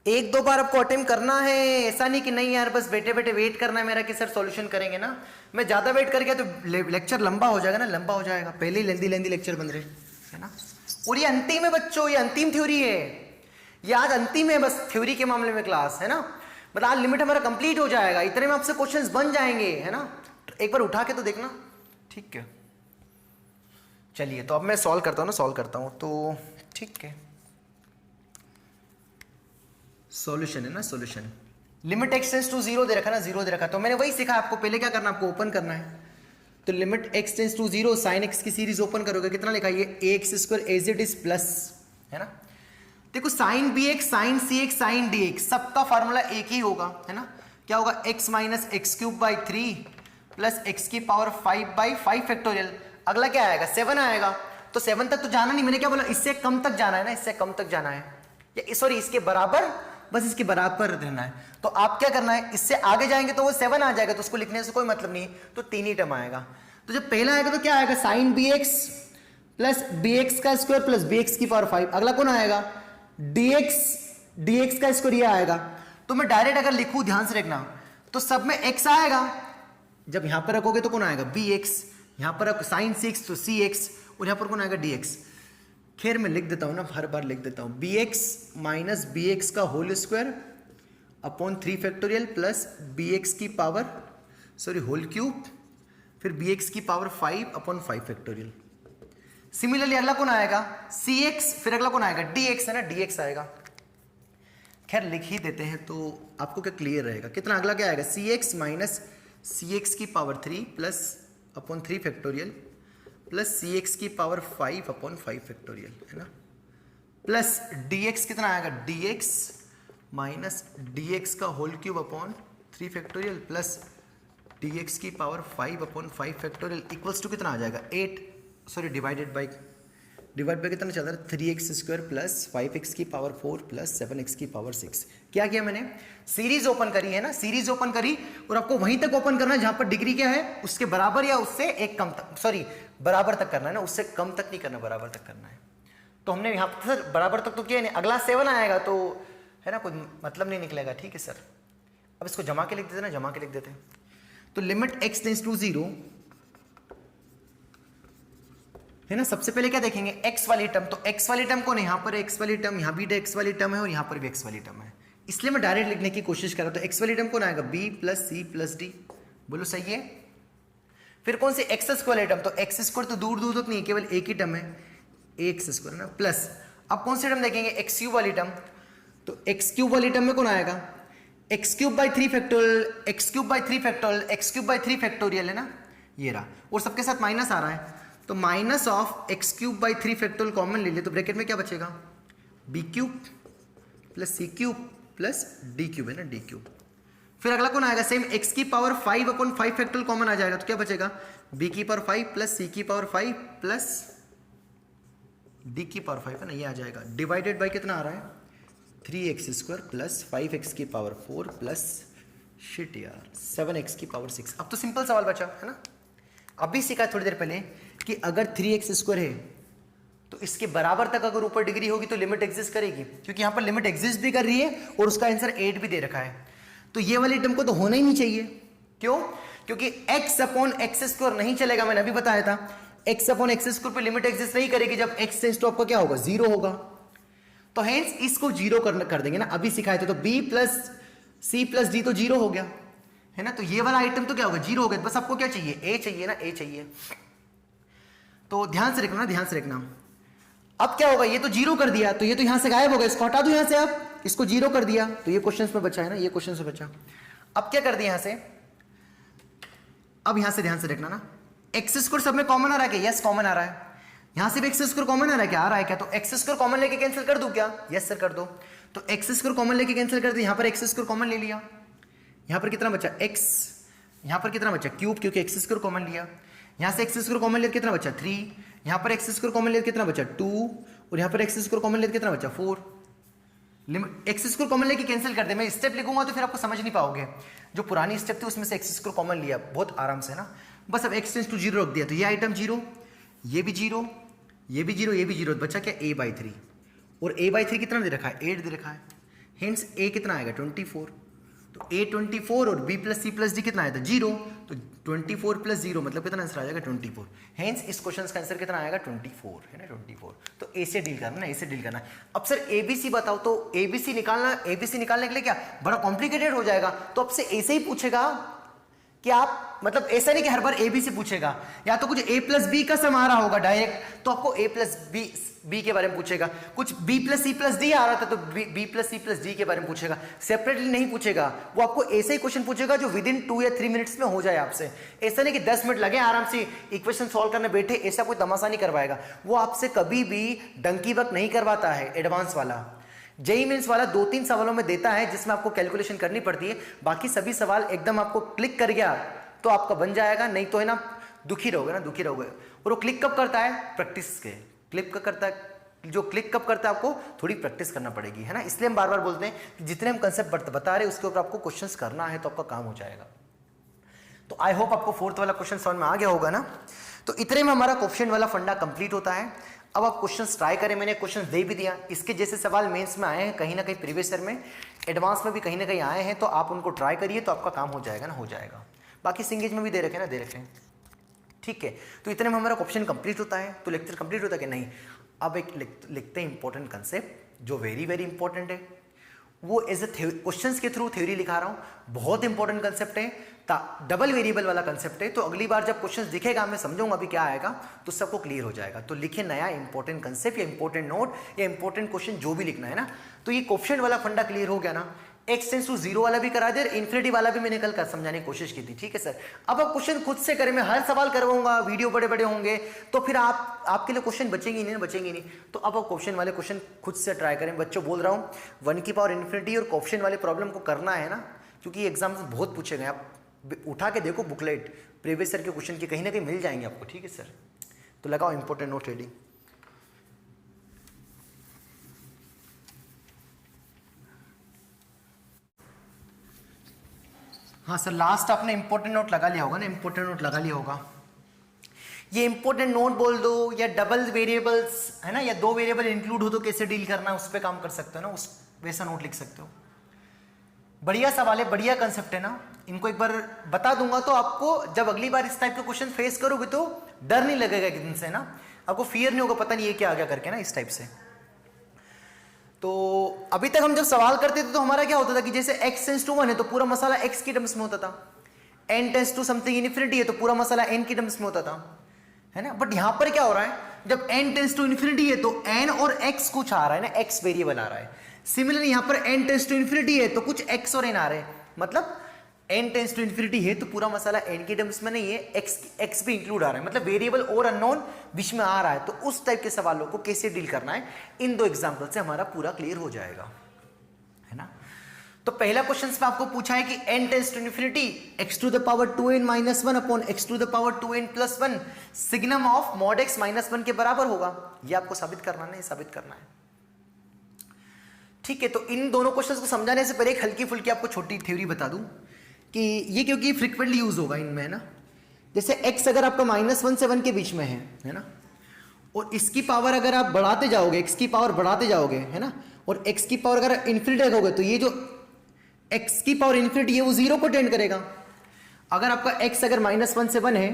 एक दो बार आपको अटेम्प्ट करना है, ऐसा नहीं कि नहीं यार बस बैठे बैठे वेट करना है मेरा कि सर सॉल्यूशन करेंगे ना। मैं ज्यादा वेट कर गया तो लेक्चर लंबा हो जाएगा ना, लंबा हो जाएगा, पहले ही लेंदी लेक्चर बन रहे, है ना। और ये अंतिम है बच्चों, ये अंतिम थ्योरी है, ये आज अंतिम है बस थ्योरी के मामले में क्लास, है ना। मतलब आज लिमिट हमारा कंप्लीट हो जाएगा, इतने में आपसे क्वेश्चंस बन जाएंगे, है ना। एक बार उठा के तो देखना, ठीक है। चलिए तो अब मैं सॉल्व करता हूँ तो ठीक है। सॉल्यूशन है ना, solution limit x tends to 0 दे रखा ना, 0 दे रखा, तो मैंने वही सीखा आपको, पहले क्या करना, आपको ओपन करना है। तो limit x tends to 0 sine x की सीरीज ओपन करोगे, कितना लिखा ये ax square as it is plus, है ना। देखो sine bx sine cx sine dx सबका फार्मूला एक ही होगा, है ना। क्या होगा, x minus x cube by 3 plus x की पावर 5 बाई 5 फैक्टोरियल। अगला क्या आएगा, 7 आएगा। तो 7 तक तो जाना नहीं, मैंने क्या बोला, इससे कम तक जाना है ना, इससे कम तक जाना है, या सॉरी इसके बराबर, बस इसके बराबर रहना है। तो आप क्या करना है, इससे आगे जाएंगे तो वो 7 आ जाएगा, तो उसको लिखने से कोई मतलब नहीं, तो 3 ही टर्म आएगा। तो जब पहला आएगा तो क्या आएगा, साइन bx प्लस bx का स्क्वायर प्लस bx की पावर 5। अगला कौन आएगा, dx का स्क्वायर ये आएगा। तो मैं डायरेक्ट अगर लिखूं, ध्यान से देखना, तो सब में x आएगा, जब यहां पर रखोगे तो कौन आएगा bx, यहां पर साइन 6 तो cx, और यहां पर कौन आएगा dx। खैर मैं लिख देता हूं ना, हर बार लिख देता हूं, bx माइनस bx का whole square upon 3 factorial plus bx की पावर सॉरी होल क्यूब, फिर bx की पावर 5 अपॉन 5 फैक्टोरियल। सिमिलरली अगला कौन आएगा, cx, फिर अगला कौन आएगा dx, है ना, dx आएगा। खैर लिख ही देते हैं तो आपको क्या क्लियर रहेगा। कितना अगला क्या आएगा, cx माइनस cx की power 3 plus upon 3 factorial plus cx की पावर 5 अपॉन 5 फैक्टोरियल, है ना, प्लस dx कितना आएगा, dx माइनस dx का whole cube upon 3 factorial plus dx की power 5 upon 5 factorial equals to कितना आ जाएगा, 8 सॉरी डिवाइड बाई कितना चल रहा है, 3x स्क्वायर प्लस 5x की पावर 4 प्लस 7x की पावर 6। क्या किया मैंने, सीरीज ओपन करी, है ना, सीरीज ओपन करी, और आपको वहीं तक ओपन करना है जहां पर डिग्री क्या है, उसके बराबर या उससे एक कम तक, सॉरी बराबर तक करना है ना, उससे कम तक नहीं करना, बराबर तक करना है। तो हमने यहाँ पर सर बराबर तक तो किया नहीं, अगला 7 आएगा तो है ना, कोई मतलब नहीं निकलेगा, ठीक है सर। अब इसको जमा के लिख देते ना, जमा के लिख देते हैं। तो लिमिट x टेंड्स टू 0, है ना, सबसे पहले क्या देखेंगे, x वाली टर्म, तो x वाली टर्म कौन है, यहाँ पर x वाली टर्म, यहाँ भी x वाली टर्म है और यहाँ पर भी x वाली टर्म है, इसलिए मैं डायरेक्ट लिखने की कोशिश कर रहा हूँ। तो x वाली टर्म कौन आएगा, b प्लस सी प्लस डी, बोलो सही है। फिर कौन सी x स्क्वायर टर्म, तो x स्क्वायर तो दूर दूर तक नहीं, केवल एक ही टर्म है, x स्क्वायर ना, प्लस अब कौन सी टर्म देखेंगे, x क्यूब वाली टर्म। तो x क्यूब वाली टर्म में कौन आएगा, x cube by 3 factorial, x cube by 3 factorial, x cube by 3 factorial, है ना, ये रहा, और सबके साथ माइनस आ रहा है, तो minus of x cube by 3 factorial common ले ले, तो ब्रैकेट में क्या बचेगा, बी क्यूब प्लस सी क्यूब प्लस डी क्यूब है ना, डी क्यूब। फिर अगला कौन आएगा, सेम x की पावर 5 अपॉन 5 फैक्टोरियल कॉमन आ जाएगा, तो क्या बचेगा b की पावर 5 प्लस सी की पावर 5 प्लस डी की पावर 5 है ना, ये आ जाएगा। डिवाइडेड बाई कितना आ रहा है 3x² प्लस 5x की पावर 4 प्लस शिट यार 7x की पावर 6। अब तो सिंपल सवाल बचा है ना, अभी सीखा थोड़ी देर पहले कि अगर 3x² है तो इसके बराबर तक अगर ऊपर डिग्री होगी तो लिमिट एग्जिस्ट करेगी, क्योंकि यहां पर लिमिट एग्जिस्ट भी कर रही है और उसका आंसर 8 भी दे रखा है। तो ये वाली टर्म को तो होना ही नहीं चाहिए। क्यों? क्योंकि x अपॉन x² नहीं चलेगा, मैंने अभी बताया था x अपॉन x² पे लिमिट एग्जिस्ट नहीं करेगी जब x टेंड्स टू आपका क्या होगा 0 होगा। तो हेंस इसको 0 कर देंगे ना, अभी सिखाए थे। तो b plus c plus d तो 0 हो गया है ना, तो ये वाला आइटम तो क्या होगा 0 हो गया। बस आपको क्या चाहिए a चाहिए ना, a चाहिए। तो ध्यान से रखना, ध्यान से रखना। अब क्या होगा, ये तो 0 कर दिया तो ये तो यहां से गायब हो गया, इसको हटा दो यहां से। अब इसको 0 कर दिया तो ये क्वेश्चंस में बचा है ना, ये क्वेश्चंस में बचा। अब क्या कर दिया यहां से, अब यहां से ध्यान से देखना ना, x² सब में कॉमन आ रहा है क्या? यस कॉमन आ रहा है। यहां से भी x² कॉमन आ रहा है क्या? आ रहा है क्या? तो x² कॉमन लेके कैंसिल कर दूं क्या? यस सर कर दो। तो x² कॉमन लेके कैंसिल कर दिया, यहां पर x² कॉमन ले लिया, यहां पर कितना बचा x, यहां पर कितना बचा क्यूब, क्योंकि x² कॉमन लिया। यहां से x² कॉमन लेके कितना बचा 3, यहां पर x² कॉमन लेके कितना बचा 2, और यहां पर x² कॉमन लेके कितना बचा 4। लिमिट x² कॉमन लेके कैंसिल कर दे। मैं स्टेप लिखूंगा तो फिर आपको समझ नहीं पाओगे। जो पुरानी स्टेप थी उसमें से x² कॉमन लिया बहुत आराम से ना, बस अब x टेंड्स टू 0 रख दिया, तो ये आइटम 0, ये भी 0, ये भी 0, ये भी 0, बचा क्या a/3, और a/3 कितना दे रखा है 8 दे रखा है। हेंस a कितना आएगा 24, तो a 24 और b plus c plus d कितना आया था 0, तो 24 प्लस 0 मतलब कितना आंसर आ जाएगा 24। हेंस इस क्वेश्चन का आंसर कितना आएगा 24 है ना, 24। तो a से डील करना, a से डील करना। अब सर abc बताओ, तो abc निकालना, abc निकालने के लिए क्या बड़ा कॉम्प्लिकेटेड हो जाएगा, तो आपसे ऐसे ही पूछेगा कि आप, मतलब ऐसा नहीं कि हर बार ए बी से पूछेगा, या तो कुछ a प्लस बी का सम आ रहा होगा डायरेक्ट तो आपको a प्लस बी के बारे में पूछेगा, कुछ b प्लस सी प्लस डी आ रहा था तो b प्लस सी प्लस डी के बारे में पूछेगा। सेपरेटली नहीं पूछेगा, वो आपको ऐसे ही क्वेश्चन पूछेगा जो विद इन 2 या 3 मिनट्स में हो जाए आपसे। ऐसा नहीं कि 10 मिनट लगे आराम से इक्वेशन सॉल्व करने बैठे, ऐसा कोई तमाशा नहीं करवाएगा। वो आपसे कभी भी डंकी वर्क नहीं करवाता है। एडवांस वाला जेईई मेंस वाला 2-3 सवालों में देता है जिसमें आपको कैलकुलेशन करनी पड़ती है, बाकी सभी सवाल एकदम आपको क्लिक कर गया तो आपका बन जाएगा, नहीं तो है ना दुखी रहोगे ना, दुखी रहोगे। और वो क्लिक कब करता है? प्रैक्टिस के। क्लिक कब करता है? जो क्लिक कब करता है आपको थोड़ी प्रैक्टिस करना पड़ेगी, है ना। इसलिए हम बार बार बोलते हैं कि जितने हम कंसेप्ट बता रहे हैं उसके ऊपर आपको क्वेश्चंस करना है तो आपका काम हो जाएगा। तो आई होप आपको 4th वाला क्वेश्चन समझ में आ गया होगा ना। तो इतने में हमारा कोएफिशिएंट वाला फंडा कंप्लीट होता है। अब आप क्वेश्चंस ट्राई करें, मैंने क्वेश्चंस दे भी दिया, इसके जैसे सवाल मेंस में आए हैं कहीं ना कहीं, प्रीवियस ईयर में, एडवांस में भी कहीं ना कहीं आए हैं, तो आप उनको ट्राई करिए तो आपका काम हो जाएगा ना, हो जाएगा। बाकी सिंगेज में भी दे रखे ना, दे रखे, ठीक है। तो इतने में हमारा क्वेश्चन कंप्लीट होता है। तो लेक्चर कंप्लीट होता है कि नहीं? अब एक लिखते हैं इंपॉर्टेंट कंसेप्ट जो वेरी वेरी इंपॉर्टेंट है, वो एज ए क्वेश्चंस के थ्रू थ्योरी लिखा रहा हूं। बहुत इंपॉर्टेंट कंसेप्ट है, डबल वेरिएबल वाला कंसेप्ट है। तो अगली बार जब क्वेश्चंस दिखेगा मैं समझूंगा अभी क्या आएगा तो सबको क्लियर हो जाएगा। तो लिखे नया इंपॉर्टेंट कंसेप्ट या इंपॉर्टेंट नोट या इंपॉर्टेंट क्वेश्चन जो भी लिखना है ना। तो ये कोएफिशिएंट वाला फंडा क्लियर हो गया ना। x टेंड्स टू 0 वाला भी करा दे, इन्फिनिटी वाला भी मैंने कल कर समझाने की कोशिश की थी, ठीक है सर। अब आप क्वेश्चन खुद से करें, मैं हर सवाल करवाऊंगा, वीडियो बड़े बड़े होंगे तो फिर आपके लिए क्वेश्चन बचेंगे नहीं, बचेंगे नहीं। तो अब आप क्वेश्चन वाले क्वेश्चन खुद से ट्राई करें। बच्चों बोल रहा हूँ 1 की पावर इन्फिनिटी और कोएफिशिएंट वाले प्रॉब्लम को करना है ना, क्योंकि एग्जाम में बहुत पूछे गए। आप उठा के देखो बुकलेट, प्रीवियस ईयर के क्वेश्चन के कहीं ना कहीं मिल जाएंगे आपको, ठीक है सर। तो लगाओ इंपॉर्टेंट नोट रेडी। हाँ सर, लास्ट आपने इंपॉर्टेंट नोट लगा लिया होगा ना, इंपॉर्टेंट नोट लगा लिया होगा। ये इंपॉर्टेंट नोट बोल दो, या डबल वेरिएबल्स है ना, या 2 वेरिएबल इंक्लूड हो तो कैसे डील करना है उस पर काम कर सकते हो ना, उस वैसा नोट लिख सकते हो। बढ़िया सवाल है, बढ़िया कंसेप्ट है ना। इनको एक बार बता दूंगा तो आपको जब अगली बार इस टाइप के क्वेश्चन फेस करोगे तो डर नहीं लगेगा एकदम से ना, आपको फियर नहीं होगा, पता नहीं ये क्या आ गया करके ना, इस टाइप से। तो अभी तक हम जब सवाल करते थे तो हमारा क्या होता था कि जैसे x टेंड्स टू 1 है तो पूरा मसाला x की टर्म्स में होता था, n tends to something infinity है तो पूरा मसाला n की टर्म्स में होता था, है ना। बट यहां पर क्या हो रहा है, जब n टेंड्स टू इन्फिनिटी है तो n और x कुछ आ रहा है ना, x वेरिएबल आ रहा है। सिमिलरली यहां पर n टेंड्स टू इन्फिनिटी है तो कुछ x और n आ रहे हैं, मतलब n टेंड्स टू इन्फिनिटी है तो पूरा मसाला n की टर्म्स में नहीं है, x भी इंक्लूड आ रहा है, मतलब वेरिएबल और अननोन बीच में आ रहा है। तो उस टाइप के सवालों को कैसे डील करना है, इन 2 एग्जांपल से हमारा पूरा क्लियर हो जाएगा। तो पहला क्वेश्चन में आपको पूछा है कि n tends to infinity x to the power 2n minus 1 upon x to the power 2n plus 1 signum of mod x minus 1 के बराबर होगा। ये आपको साबित करना नहीं, साबित करना है। ठीक है, तो इन दोनों क्वेश्चंस को समझाने से पहले एक हल्की फुल्की आपको छोटी थ्योरी बता दूं कि ये क्योंकि फ्रिक्वेंटली यूज होगा इनमें, है ना। जैसे x अगर आपका -1 से 1 के बीच में है ना, और इसकी पावर अगर आप बढ़ाते जाओगे, x की पावर बढ़ाते जाओगे, है ना, और x की पावर अगर इन्फिनिटी रखोगे तो ये जो x की पावर इन्फिनिटी है वो 0 को टेंड करेगा। अगर आपका x अगर -1 से 1 है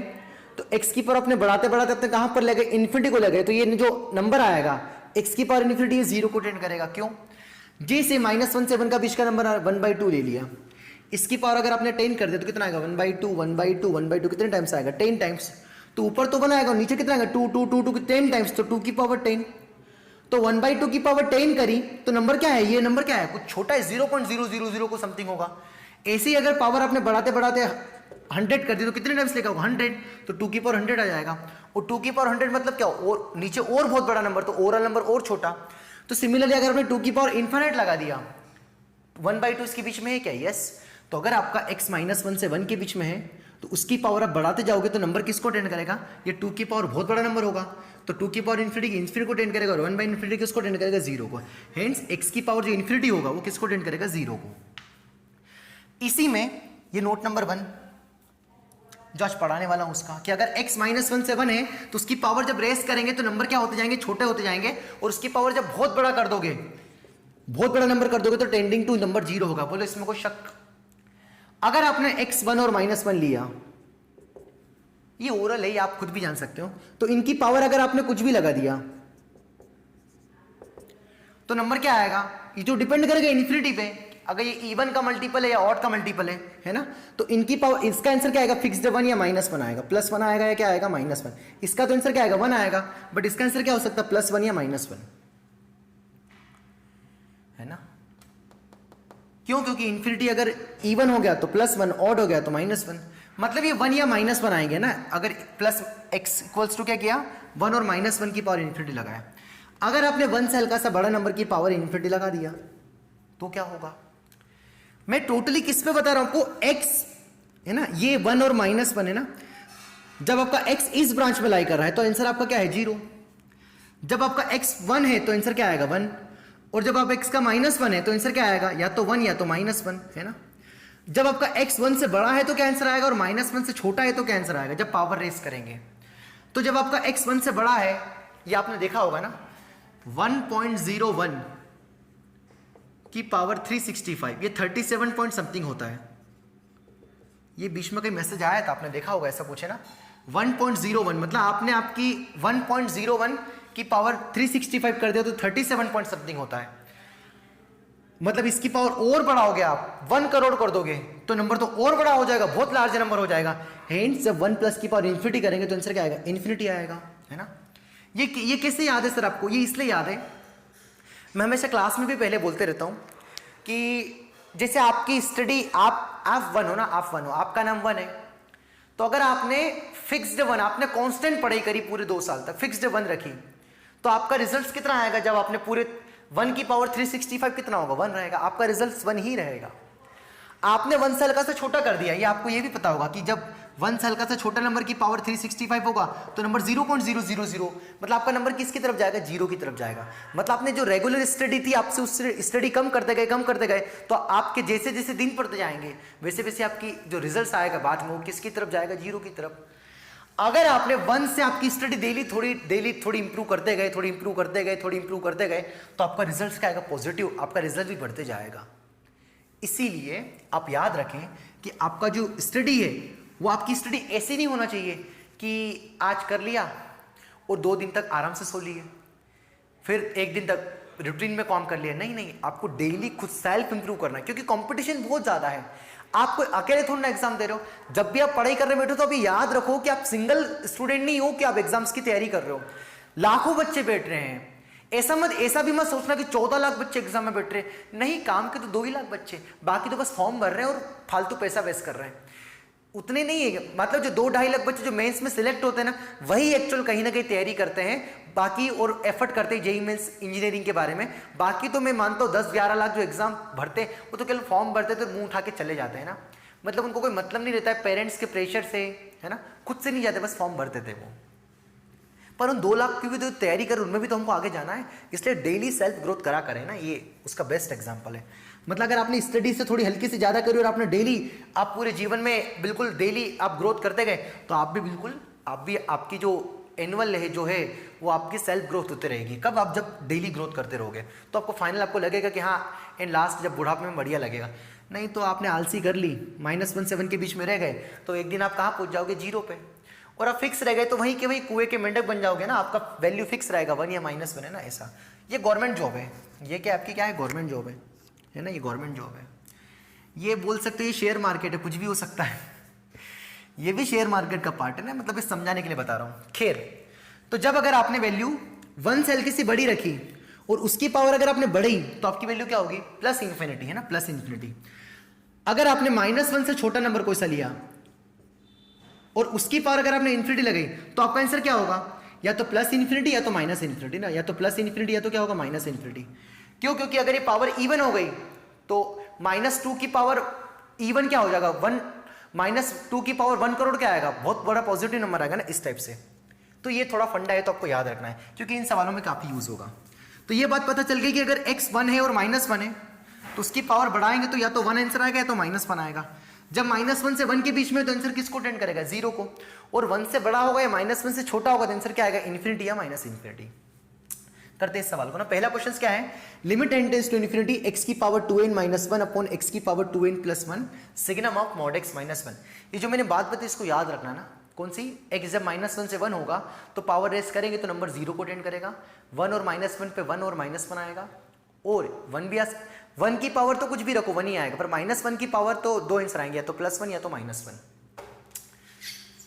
तो x की पावर अपने बढ़ाते बढ़ाते अपने कहां पर ले गए, इन्फिनिटी को ले गए, तो ये जो नंबर आएगा x की पावर इन्फिनिटी 0 को टेंड करेगा। क्यों? जैसे -1 से 1 का बीच का नंबर 1/2 ले लिया, इसकी पावर अगर आपने 10 कर दिया तो कितना आएगा 1/2 1/2 1/2 कितने टाइम्स आएगा 10 टाइम्स। तो ऊपर तो 1 आएगा, नीचे कितना आएगा 2 2 2 2 10 टाइम्स, तो 2 की पावर 10। तो 1/2 की पावर 10 करी तो नंबर क्या है, ये नंबर क्या है, कुछ छोटा है, 0.000 को समथिंग होगा। ऐसे ही अगर पावर आपने बढ़ाते बढ़ाते 100 कर दी तो कितने टाइम्स लेगा 100, तो 2 की पावर 100 आ जाएगा। और 2 की पावर 100 मतलब क्या, और नीचे और बहुत बड़ा नंबर, तो ओवरऑल नंबर और छोटा। तो सिमिलरली अगर आपने 2 की पावर इन्फिनिट लगा दिया, 1/2 इसके बीच में है क्या, यस। तो अगर आपका x -1 से 1 के बीच में है तो उसकी पावर आप बढ़ाते जाओगे तो नंबर किसको टेंड करेगा, ये 2 की पावर बहुत बड़ा नंबर होगा, तो 2 की पावर इन्फिनिटी को टेंड करेगा, और 1/∞ किसको टेंड करेगा 0 को। हेंस x की पावर जो इन्फिनिटी होगा वो किसको टेंड करेगा 0 को। इसी में ये नोट नंबर 1 जो आज पढ़ाने वाला हूं उसका, कि अगर x -1 से 1 है तो उसकी पावर जब रेस करेंगे तो नंबर क्या होते जाएंगे, छोटे होते जाएंगे, और उसकी पावर जब बहुत बड़ा कर दोगे, बहुत बड़ा नंबर कर दोगे तो टेंडिंग टू नंबर 0 होगा। बोलो इसमें कोई शक? अगर आपने x1 और -1 लिया, ये ओरल है, ये आप खुद भी जान सकते हो, तो इनकी पावर अगर आपने कुछ भी लगा दिया तो नंबर क्या आएगा, ये जो डिपेंड करेगा इन्फिनिटी पे, अगर ये इवन का मल्टीपल है या ऑड का मल्टीपल है ना, तो इनकी पावर, इसका आंसर क्या आएगा, फिक्स्ड 1 या -1 आएगा, +1 आएगा या क्या आएगा -1। इसका तो आंसर क्या आएगा 1 आएगा, बट इसका आंसर क्या हो सकता है +1 या -1, है ना। क्यों? क्योंकि इन्फिनिटी अगर इवन हो गया तो +1, ऑड हो गया तो -1, मतलब ये 1 या -1 आएंगे ना। अगर प्लस x इक्वल्स टू क्या किया, 1 और -1 की पावर इन्फिनिटी लगाया। अगर आपने 1 से हल्का सा बड़ा नंबर की पावर इन्फिनिटी लगा दिया तो क्या होगा। मैं टोटली किस पे बता रहा हूं आपको, x है ना, ये 1 और -1 है ना, जब आपका x इस ब्रांच में लाई कर रहा है तो आंसर आपका क्या है 0। जब आपका x 1 है तो आंसर क्या आएगा 1, और जब आप x का -1 है तो आंसर क्या आएगा, या तो 1 या तो -1, है ना। जब आपका x 1 से बड़ा है तो क्या आंसर आएगा, और -1 से छोटा है तो क्या आंसर आएगा, जब पावर रेस करेंगे। तो जब आपका x 1 से बड़ा है, ये आपने देखा होगा ना, 1.01 की पावर 365, ये 37 पॉइंट समथिंग होता है। ये बीच में कहीं मैसेज आया था, आपने देखा होगा, ऐसा पूछे ना, 1.01 मतलब आपने आपकी 1.01 की पावर 365 कर दिया तो 37 पॉइंट समथिंग होता है। मतलब इसकी पावर और बढ़ाओगे आप, 1 करोड़ कर दोगे तो नंबर तो और बड़ा हो जाएगा, बहुत लार्ज नंबर हो जाएगा। हेंस जब 1 प्लस की पावर इन्फिनिटी करेंगे तो आंसर क्या आएगा, इन्फिनिटी आएगा, है ना। ये कैसे याद है सर आपको, ये इसलिए याद है, मैं हमेशा क्लास में भी पहले बोलते रहता हूँ कि जैसे आपकी स्टडी, आप 1 हो ना, आप 1 हो, आपका नाम 1 है, तो अगर आपने फिक्स्ड 1, आपने कांस्टेंट पढ़ाई करी पूरे 2 साल तक, फिक्स्ड 1 रखी, तो आपका रिजल्ट कितना आएगा, जब आपने पूरे 1 की पावर 365 कितना होगा 1 रहेगा, आपका रिजल्ट 1 ही रहेगा। आपने 1 से हल्का सा छोटा कर दिया, ये आपको ये भी पता होगा कि जब 1 से हल्का सा छोटा नंबर की पावर 365 होगा तो नंबर 0.000, मतलब आपका नंबर किसकी तरफ जाएगा, 0 की तरफ जाएगा। मतलब आपने जो रेगुलर स्टडी थी, आपसे उस स्टडी कम करते गए, तो आपके जैसे जैसे दिन पड़ते जाएंगे वैसे वैसे आपकी जो रिजल्ट आएगा बाद में वो किसकी तरफ जाएगा, 0 की तरफ। अगर आपने 1 से आपकी स्टडी डेली थोड़ी इंप्रूव करते गए तो आपका रिजल्ट क्या आएगा, पॉजिटिव, आपका रिजल्ट भी बढ़ते जाएगा। इसीलिए आप याद रखें कि आपका जो स्टडी है वो आपकी स्टडी ऐसी नहीं होना चाहिए कि आज कर लिया और 2 दिन तक आराम से सो लिए, फिर 1 दिन तक रूटीन में काम कर लिया। नहीं, आपको डेली खुद सेल्फ इंप्रूव करना है, क्योंकि कंपटीशन बहुत ज़्यादा है। आपको अकेले थोड़ा ना एग्जाम दे रहे हो, जब भी आप पढ़ाई करने बैठो तो अभी याद रखो कि आप सिंगल स्टूडेंट नहीं हो कि आप एग्जाम्स की तैयारी कर रहे हो, लाखों बच्चे बैठ रहे हैं। ऐसा भी मत सोचना कि 14 लाख बच्चे एग्जाम में बैठ रहे हैं, नहीं, काम के तो 2 ही लाख बच्चे, बाकी तो बस फॉर्म भर रहे हैं और फालतू पैसा वेस्ट कर रहे हैं। उतने नहीं है, मतलब जो 2-2.5 लाख बच्चे जो मेंस में सिलेक्ट होते हैं ना, वही एक्चुअल कहीं ना कहीं तैयारी करते हैं। बाकी और एफर्ट करते जेईई मेंस इंजीनियरिंग के बारे में। बाकी तो मैं मानता हूँ 10-11 लाख जो एग्जाम भरते वो तो केवल फॉर्म भरते तो मुंह उठा के चले जाते हैं ना, मतलब उनको कोई मतलब नहीं रहता है पेरेंट्स के प्रेशर से, है ना, खुद से नहीं जाते, बस फॉर्म भरते थे वो। पर उन 2 लाख की भी तो तैयारी कर, उनमें भी तो हमको आगे जाना है, इसलिए डेली सेल्फ ग्रोथ करा करें ना, ये उसका बेस्ट एग्जाम्पल है। मतलब अगर आपने स्टडी से थोड़ी हल्की से ज़्यादा करी और आपने डेली, आप पूरे जीवन में बिल्कुल डेली आप ग्रोथ करते गए तो आप भी बिल्कुल, आप भी, आपकी जो एनुअल है जो है वो आपकी सेल्फ ग्रोथ होती रहेगी। कब? आप जब डेली ग्रोथ करते रहोगे तो आपको फाइनल आपको लगेगा कि हाँ एंड लास्ट जब बुढ़ापे में बढ़िया लगेगा। नहीं तो आपने आलसी कर ली, -1 से 1 के बीच में रह गए तो एक दिन आप कहाँ पहुँच जाओगे? 0 पे। और आप फिक्स रह गए तो वहीं के वहीं कुएं के मेंढक बन जाओगे ना, आपका वैल्यू फिक्स रहेगा 1 या -1 है ना, ऐसा। ये गवर्नमेंट जॉब है, ये क्या आपकी क्या है? गवर्नमेंट जॉब है ना, ये गवर्नमेंट जॉब है। ये बोल सकते हो ये शेयर मार्केट है, कुछ भी हो सकता है, ये भी शेयर मार्केट का पार्ट है ना, मतलब इस समझाने के लिए बता रहा हूँ। खैर, तो जब अगर आपने वैल्यू 1 से हल्की सी बड़ी रखी और उसकी पावर अगर आपने बढ़ी तो आपकी वैल्यू क्या होगी? प्लस इन्फिनिटी, है ना, प्लस इन्फिनिटी। अगर आपने -1 से छोटा नंबर कोई सा लिया और उसकी पावर अगर आपने इन्फिनिटी लगाई तो आपका आंसर क्या होगा? या तो प्लस इन्फिनिटी या तो माइनस इन्फिनिटी ना, या तो प्लस इन्फिनिटी या तो क्या होगा? Minus infinity. क्यों? क्योंकि अगर ये पावर इवन हो गई तो -2 की पावर इवन क्या हो जाएगा? 1, -2 की पावर 1 करोड़ क्या आएगा? बहुत बड़ा पॉजिटिव नंबर आएगा ना, इस टाइप से। तो ये थोड़ा फंडा है तो आपको याद रखना है क्योंकि इन सवालों में काफी यूज होगा। तो ये बात पता चल गई कि अगर x 1 है और -1 है तो उसकी पावर बढ़ाएंगे तो या तो 1 आंसर आएगा या तो -1 आएगा। जब -1 से 1 के बीच में तो आंसर किसको टेंड करेगा? 0 को। और 1 से बड़ा होगा या -1 से छोटा होगा तो आंसर क्या आएगा? इन्फिनिटी या माइनस इन्फिनिटी। करते इस सवाल को ना। पहला क्वेश्चन क्या है? Limit n tends to infinity x की पावर 2n - 1 अपॉन x की power 2n + 1 signum of mod x - 1। ये जो मैंने बात बताई इसको याद रखना ना। कौन सी? x जब -1 से 1 होगा तो पावर रेस करेंगे तो नंबर 0 को टेंड करेगा। 1 और -1 पे 1 और -1 आएगा। और 1 भी 1 की पावर तो कुछ भी रखो 1 ही आएगा, पर -1 की पावर तो 2 आंसर आएंगे, या तो +1 या तो -1,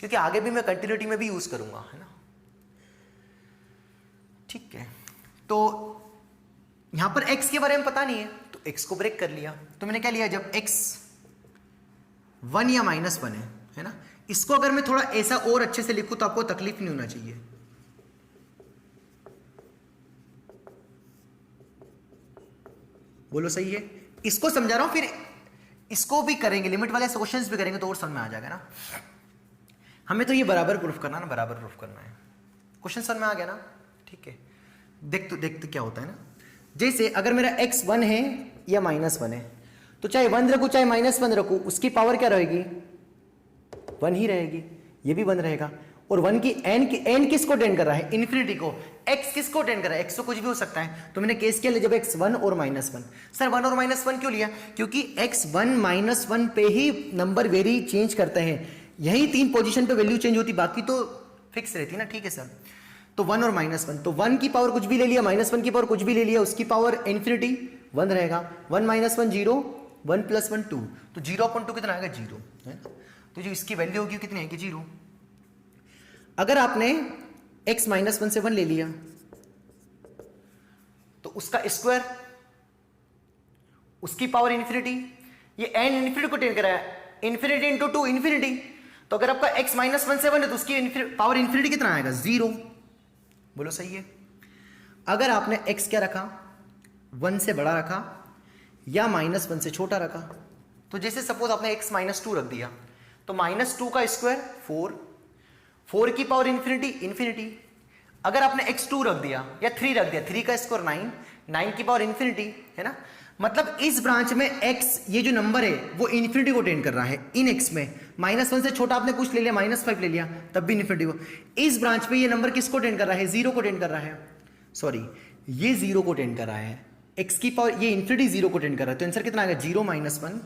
क्योंकि आगे भी मैं कंटिन्यूटी में भी यूज करूंगा, है ना। ठीक है, तो यहां पर x के बारे में पता नहीं है तो x को ब्रेक कर लिया। तो मैंने क्या लिया? जब x 1 या -1 है ना, इसको अगर मैं थोड़ा ऐसा और अच्छे से लिखूं तो आपको तकलीफ नहीं होना चाहिए। बोलो सही है? इसको समझा रहा हूं, फिर इसको भी करेंगे, लिमिट वाले क्वेश्चंस भी करेंगे तो और समझ में आ जाएगा ना। हमें तो ये बराबर प्रूफ करना ना, बराबर प्रूफ करना है। क्वेश्चन समझ में आ गया ना? ठीक है, देखते क्या होता है ना। जैसे अगर मेरा x 1 है या -1 है तो चाहे 1 रखूं चाहे -1 रखूं उसकी पावर क्या रहेगी? 1 ही रहेगी। ये भी 1 रहेगा। और 1 की n किसको टेंड कर रहा है? इन्फिनिटी को। x किसको टेंड कर रहा है? x तो कुछ भी हो सकता है। तो मैंने केस किया जब x 1 और -1। सर 1 और -1 क्यों लिया? क्योंकि x 1 -1 पे ही नंबर वेरी चेंज करते हैं, यही 3 पोजीशन पे वैल्यू चेंज होती, बाकी तो फिक्स रहती ना। ठीक है सर, तो 1 और -1, तो 1 की पावर कुछ भी ले लिया, -1 की पावर कुछ भी ले लिया, उसकी पावर इन्फिनिटी 1 रहेगा। 1 - 1 0, 1 + 1 2, तो 0/2 कितना आएगा? 0 है ना। तो जो इसकी वैल्यू होगी कितनी आएगी? 0। अगर आपने x -1 से 1 ले लिया तो उसका स्क्वायर, उसकी पावर इन्फिनिटी, ये n इन्फिनिटी को टेंड कर रहा है, इन्फिनिटी इंटू 2 इन्फिनिटी। तो अगर आपका x -1 से 1 है तो उसकी पावर इन्फिनिटी कितना आएगा? 0। बोलो सही है? अगर आपने x क्या रखा? 1 से बड़ा रखा या -1 से छोटा रखा, तो जैसे सपोज आपने x -2 रख दिया तो -2 का स्क्वायर 4, 4 की पावर इन्फिनिटी। अगर आपने x2 रख दिया या 3 रख दिया, 3 का स्क्वायर 9, 9 की पावर इन्फिनिटी, है ना। मतलब इस ब्रांच में x ये जो नंबर है वो इन्फिनिटी को टेंड कर रहा है। इन x में -1 से छोटा आपने कुछ ले लिया, -5 ले लिया, तब भी इन्फिनिटी को। इस ब्रांच में ये नंबर किसको टेंड कर रहा है? 0 को टेंड कर रहा है। सॉरी, ये 0 को टेंड कर रहा है। x की पावर ये इन्फिनिटी 0 को टेंड कर रहा है, तो आंसर कितना आएगा? 0 - 1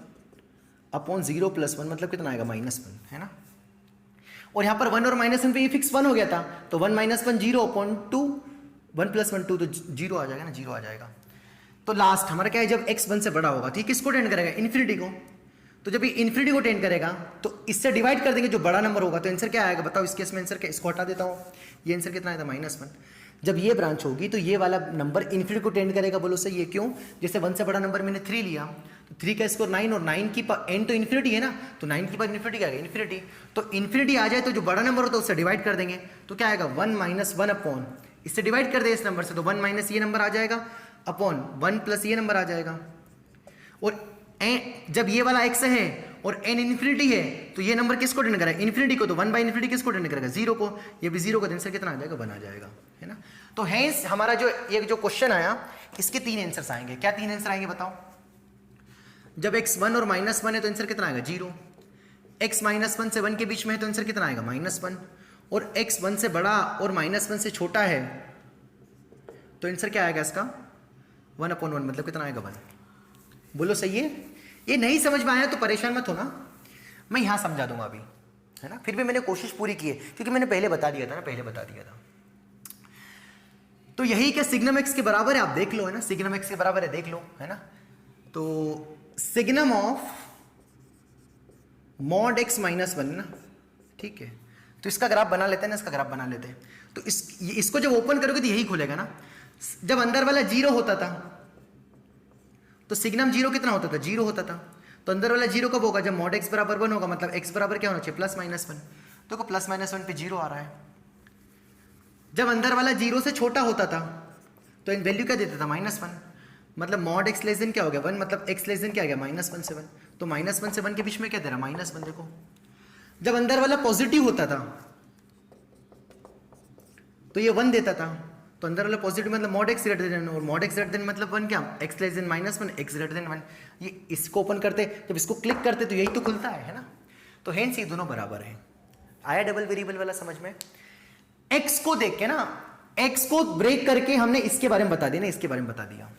अपॉन 0 + 1, मतलब कितना आएगा? -1, है ना। और यहां पर 1 और -1 पे ये फिक्स 1 हो गया था, तो 1 - 1 0/2, 1 + 1 2, तो 0 आ जाएगा ना, 0 आ जाएगा। तो लास्ट हमारा क्या है? जब x 1 से बड़ा होगा, ठीक, किसको टेंड करेगा? इन्फिनिटी को। तो जब ये इन्फिनिटी को टेंड करेगा तो इससे डिवाइड कर देंगे, जो बड़ा नंबर होगा, तो आंसर क्या आएगा? बताओ इस केस में आंसर क्या? इसको हटा देता हूं, ये आंसर कितना आएगा? -1। जब ये ब्रांच होगी तो ये वाला नंबर इन्फिनिटी को टेंड करेगा। बोलो सही है? क्यों? जैसे 1 से बड़ा नंबर मैंने 3 लिया, तो 3 का स्क्वायर 9 और 9 की पावर n तो इन्फिनिटी है ना, तो 9 की पावर इन्फिनिटी क्या है? इन्फिनिटी। तो इन्फिनिटी आ जाए तो जो बड़ा नंबर होता है उससे डिवाइड कर देंगे, तो क्या आएगा? 1 - 1 अपॉन इससे डिवाइड कर दे इस नंबर से, तो 1 माइनस ये नंबर आ जाएगा अपॉन 1 प्लस ये नंबर आ जाएगा। और जब ये वाला x है और n इन्फिनिटी है तो ये नंबर किसको अटेंड करेगा, इन्फिनिटी को, तो 1 बाई इन्फिनिटी किसको अटेंड करेगा, 0 को। ये भी 0 का आंसर कितना आ जाएगा, 1 आ जाएगा, है ना। तो हेंस हमारा जो ये जो क्वेश्चन आया इसके 3 आंसर्स आएंगे। क्या 3 आंसर आएंगे बताओ। जब x 1 और -1 है तो आंसर कितना आएगा, 0। x -1 से 1 के बीच में है तो आंसर कितना आएगा, -1। और x 1 से बड़ा और -1 से छोटा है तो आंसर क्या आएगा इसका, 1/1, मतलब कितना आएगा, 1। बोलो सही है। ये नहीं समझ में आया तो परेशान मत होना, मैं यहां समझा दूंगा अभी, है ना। फिर भी मैंने कोशिश पूरी की है क्योंकि मैंने पहले बता दिया था ना, पहले बता दिया था। तो यही क्या सिग्नम x के बराबर है, आप देख लो, है ना, सिग्नम x के बराबर है, देख लो, है ना। तो सिग्नम ऑफ मॉड x -1 ना, ठीक है। तो इसका ग्राफ बना लेते हैं ना, इसका ग्राफ बना लेते हैं। तो इसको जब ओपन करोगे तो यही खुलेगा ना। जब अंदर वाला 0 होता था तो सिग्नम 0 कितना होता था, 0 होता था। तो अंदर वाला 0 कब होगा, जब मॉड x बराबर 1 होगा, मतलब x बराबर क्या होना चाहिए, +-1। तो +-1 पे 0 आ रहा है। जब अंदर वाला 0 से छोटा होता था तो वैल्यू क्या देता था, -1, मतलब मॉड x लेस देन क्या हो गया, 1, मतलब x लेस देन क्या आ गया, -1 से 1। तो -1 से 1 के बीच में क्या दे रहा, -1, देखो। जब अंदर वाला पॉजिटिव होता था तो ये 1 देता था, तो अंदर वाला पॉजिटिव मतलब मॉड x ग्रेटर देन, और मॉड x ग्रेटर देन मतलब 1 क्या, x less than -1, x greater than 1। ये इसको ओपन करते, जब इसको क्लिक करते तो यही तो खुलता है ना। तो हेंस ये दोनों बराबर है। आया डबल वेरिएबल वाला समझ में। x को देख के ना, x को ब्रेक करके हमने इसके बारे में बता दिया ना, इसके बारे में बता दिया।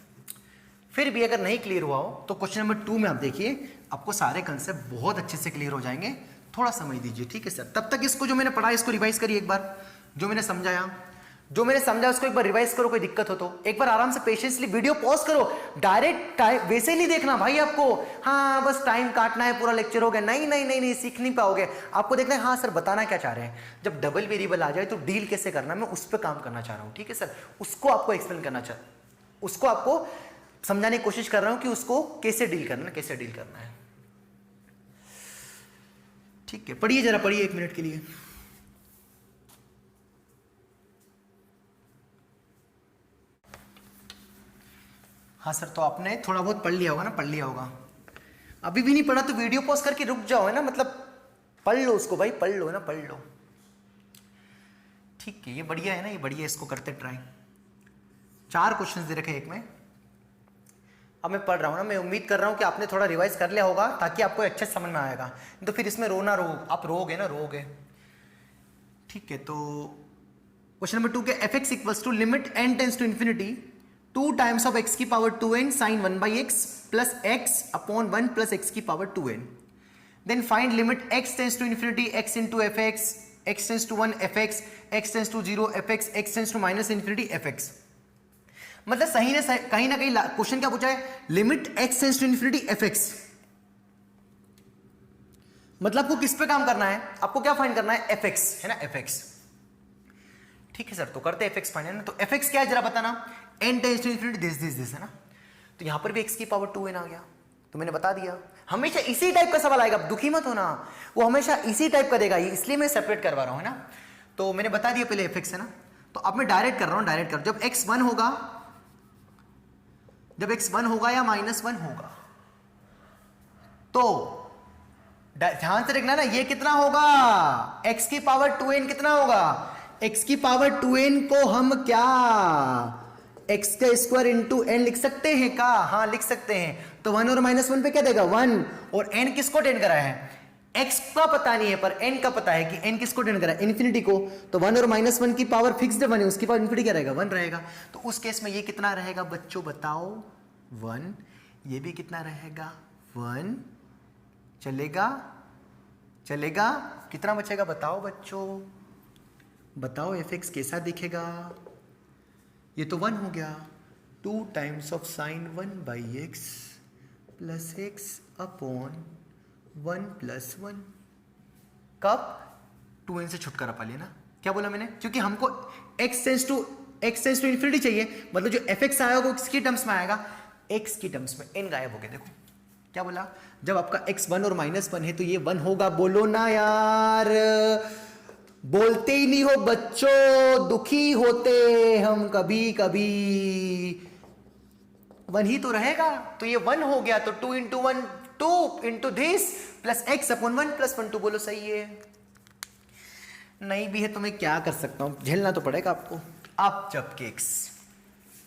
फिर भी अगर नहीं क्लियर हुआ हो तो क्वेश्चन नंबर 2 में आप देखिए, आपको सारे कंसेप्ट बहुत अच्छे से क्लियर हो जाएंगे। थोड़ा समझ दीजिए, ठीक है सर। तब तक इसको जो मैंने पढ़ा इसको रिवाइज करिए एक बार, जो मैंने समझाया उसको एक बार रिवाइज करो। कोई दिक्कत हो तो एक बार आराम से पेशेंसली वीडियो पॉज करो। डायरेक्ट वैसे नहीं देखना भाई आपको, हाँ बस टाइम काटना है, पूरा लेक्चर हो गया, नहीं, सीख नहीं पाओगे। आपको देखना है हाँ सर बताना क्या चाह रहे हैं। जब डबल वेरिएबल आ जाए तो डील कैसे करना, मैं उस पर काम करना चाह रहा हूँ, ठीक है सर। उसको आपको एक्सप्लेन उसको आपको समझाने की कोशिश कर रहा हूं कि उसको कैसे डील करना है। ठीक है, पढ़िए जरा, पढ़िए 1 मिनट के लिए। हाँ सर, तो आपने थोड़ा बहुत पढ़ लिया होगा ना, अभी भी नहीं पढ़ा तो वीडियो पॉज करके रुक जाओ, है ना, मतलब पढ़ लो उसको भाई, पढ़ लो। ठीक है, ये बढ़िया है ना, ये बढ़िया, इसको करते ट्राई। 4 क्वेश्चंस दे रखे एक में। अब मैं पढ़ रहा हूँ ना, मैं उम्मीद कर रहा हूँ कि आपने थोड़ा रिवाइज कर लिया होगा ताकि आपको अच्छे समझ में आएगा। तो फिर इसमें आप रोगे। ठीक है, तो क्वेश्चन नंबर 2 के fx equals to limit n tends to infinity 2 times of x की power 2n sine 1/x plus x upon 1 plus x की power 2n। Then find limit x tends to infinity x into fx, x tends to 1 fx, x tends to 0 fx, x tends to minus infinity fx। मतलब कहीं ना कहीं question क्या पूछा है, limit x tends to infinity fx। मतलब आपको किस पे काम करना है, आपको क्या फाइंड करना है, fx, है ना, fx। ठीक है सर, तो करते हैं fx फाइंड, है ना। तो fx क्या है जरा बताना, n tends to infinity this, है ना। तो यहां पर भी x की पावर 2n आ गया, तो मैंने बता दिया। हमेशा इसी टाइप का सवाल आएगा, दुखी मत होना, वो हमेशा इसी टाइप का देगा, इसलिए मैं सेपरेट करवा रहा हूं, है ना। तो मैंने बता दिया पहले fx, है ना। तो अब मैं डायरेक्ट कर रहा हूं, जब x 1 होगा, जब x 1 होगा या -1 होगा, तो ध्यान से देखना ना, ये कितना होगा, x की पावर 2n कितना होगा, x की पावर 2n को हम क्या x का स्क्वायर इंटू n लिख सकते हैं का, हाँ लिख सकते हैं। तो 1 और -1 पे क्या देगा, 1, और n किसको टेंड करा है, x का पता नहीं है पर n का पता है कि n किसको टेंड करा है, इन्फिनिटी को। तो 1 और -1 की पावर फिक्स्ड 1 है, उसकी पावर इन्फिनिटी क्या रहेगा, 1 रहेगा। तो उस केस में ये कितना रहेगा बच्चों बताओ, 1, ये भी कितना रहेगा, 1, चलेगा, कितना बचेगा बताओ बच्चों, बताओ fx कैसा दिखेगा, ये तो 1 हो गया, 2 times of sine 1/x plus x upon 1 plus 1। कब 2n से छुटकारा पा लिया ना, क्या बोला मैंने, क्योंकि हमको x टेंस टू इंफिनिटी चाहिए, मतलब जो fx आएगा वो किसकी टर्म्स में आएगा, x की टर्म्स में, n गायब हो गया। देखो क्या बोला, जब आपका x 1 और -1 है तो ये 1 होगा, बोलो ना यार, बोलते ही नहीं हो बच्चों, दुखी होते हम कभी कभी। 1 ही तो रहेगा, तो ये 1 हो गया, तो 2 into 1 2 into this plus x upon 1 plus 1 2 बोलो सही है। नहीं भी है तो मैं क्या कर सकता हूं, झेलना तो पड़ेगा आपको। अब जबकि x,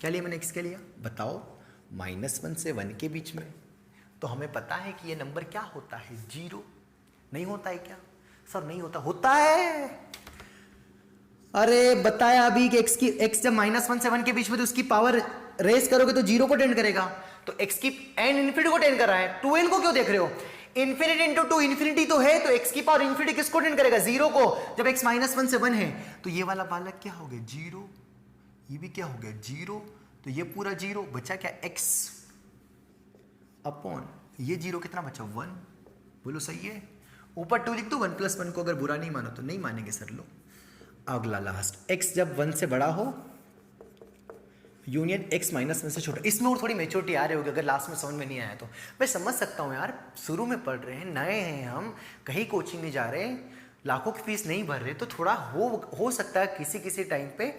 क्या लिया मैंने x के लिया, बताओ -1 से 1 के बीच में, तो हमें पता है कि ये नंबर क्या होता है, 0। नहीं होता है क्या सर? नहीं होता, होता है। अरे बताया अभी कि x जब -1 से 1 के बीच में, तो उसकी पावर रेस करोगे तो 0 को टेंड करेगा, तो x की n इन्फिनिटी को टेंड कर रहा है, 2n को क्यों देख रहे हो? इन्फिनिटी इंटू 2 इन्फिनिटी तो है, तो x की पावर इन्फिनिटी किसको टेंड करेगा, 0 को। जब x -1 से 1 है तो ये वाला बालक क्या हो गया, 0, ये भी क्या हो गया 0, तो ये पूरा 0 बचा क्या, x अपॉन ये 0 कितना बचा 1, बोलो सही है। ऊपर 2 लिख दो, 1 प्लस 1 को अगर बुरा नहीं मानो तो नहीं मानेंगे सर लोग। अगला लास्ट, x जब 1 से बड़ा हो, यूनियन x -1 से छोटा। इसमें और थोड़ी मेच्योरिटी आ रही होगी, अगर लास्ट में समझ में नहीं आया तो मैं समझ सकता हूँ यार, शुरू में पढ़ रहे हैं, नए हैं हम, कहीं कोचिंग नहीं जा रहे, लाखों की फीस नहीं भर रहे, तो थोड़ा हो सकता है किसी टाइम पे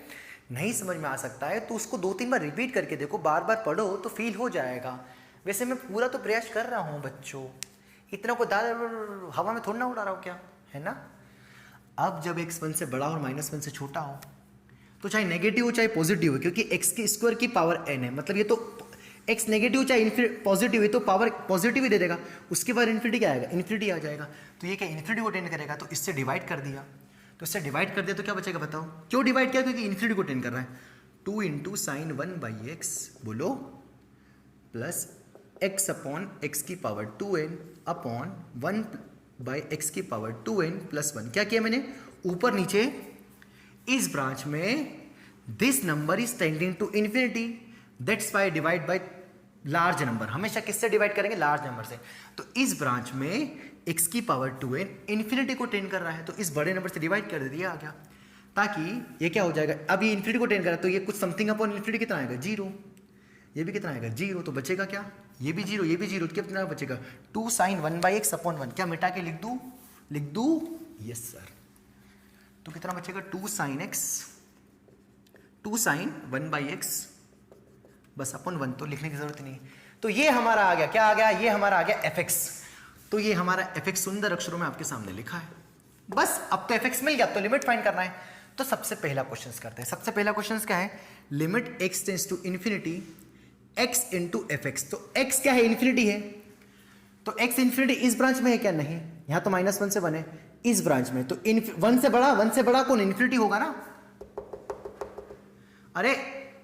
नहीं समझ में आ सकता है, तो उसको 2-3 बार रिपीट करके देखो, बार बार पढ़ो तो फील हो जाएगा। वैसे मैं पूरा तो प्रयास कर रहा हूँ बच्चों, इतना को दाल हवा में थोड़ा ना उड़ा रहा हूँ क्या, है ना। अब जब x 1 से बड़ा और -1 से छोटा हो, तो चाहे नेगेटिव हो चाहे पॉजिटिव हो, क्योंकि x के स्क्वायर की पावर n है, मतलब ये तो x नेगेटिव चाहे पॉजिटिव है तो पावर पॉजिटिव ही दे देगा, उसके बाद इन्फिनिटी क्या आएगा, इन्फिनिटी आ जाएगा। तो ये क्या इन्फिनिटी को टेंड करेगा, तो इससे डिवाइड कर दिया, तो इससे डिवाइड कर दिया तो क्या बचेगा बताओ, क्यों डिवाइड किया, क्योंकि इन्फिनिटी को टेंड कर रहा है। 2 इंटू साइन 1/x बोलो प्लस x अपॉन x की पावर 2n अपॉन 1/x की पावर 2n प्लस 1। क्या किया मैंने, ऊपर नीचे, इस ब्रांच में this number is tending to infinity, that's why divide by large number. हमेशा किससे डिवाइड करेंगे, लार्ज नंबर से। तो इस ब्रांच में x की पावर 2n इन्फिनिटी को टेंड कर रहा है, तो इस बड़े नंबर से डिवाइड कर दिया, आ गया, ताकि ये क्या हो जाएगा, अब ये इन्फिनिटी को टेंड कर रहा है, तो ये कुछ समथिंग अपॉन इन्फिनिटी कितना आएगा 0, ये भी कितना आएगा 0, तो बचेगा क्या, ये भी 0 ये भी 0, तो कितना बचेगा 2 साइन 1/x अपॉन 1। क्या मिटा के लिख दूं, यस सर। तो कितना बचेगा 2 साइन 1/x बस अपॉन 1, तो लिखने की जरूरत नहीं। तो ये हमारा आ गया, क्या आ गया, ये हमारा आ गया fx। तो ये हमारा fx सुंदर अक्षरों में आपके सामने लिखा है। बस अब तो fx मिल गया, अब तो लिमिट फाइंड करना है। तो सबसे पहला क्वेश्चन करते हैं। सबसे पहला क्वेश्चन क्या है, limit x tends to infinity x into fx। तो x क्या है, इन्फिनिटी है, तो x इन्फिनिटी इस ब्रांच में है क्या, नहीं, यहां तो -1 से 1 है, इस ब्रांच में, तो 1 से बड़ा कौन, इन्फिनिटी होगा ना। अरे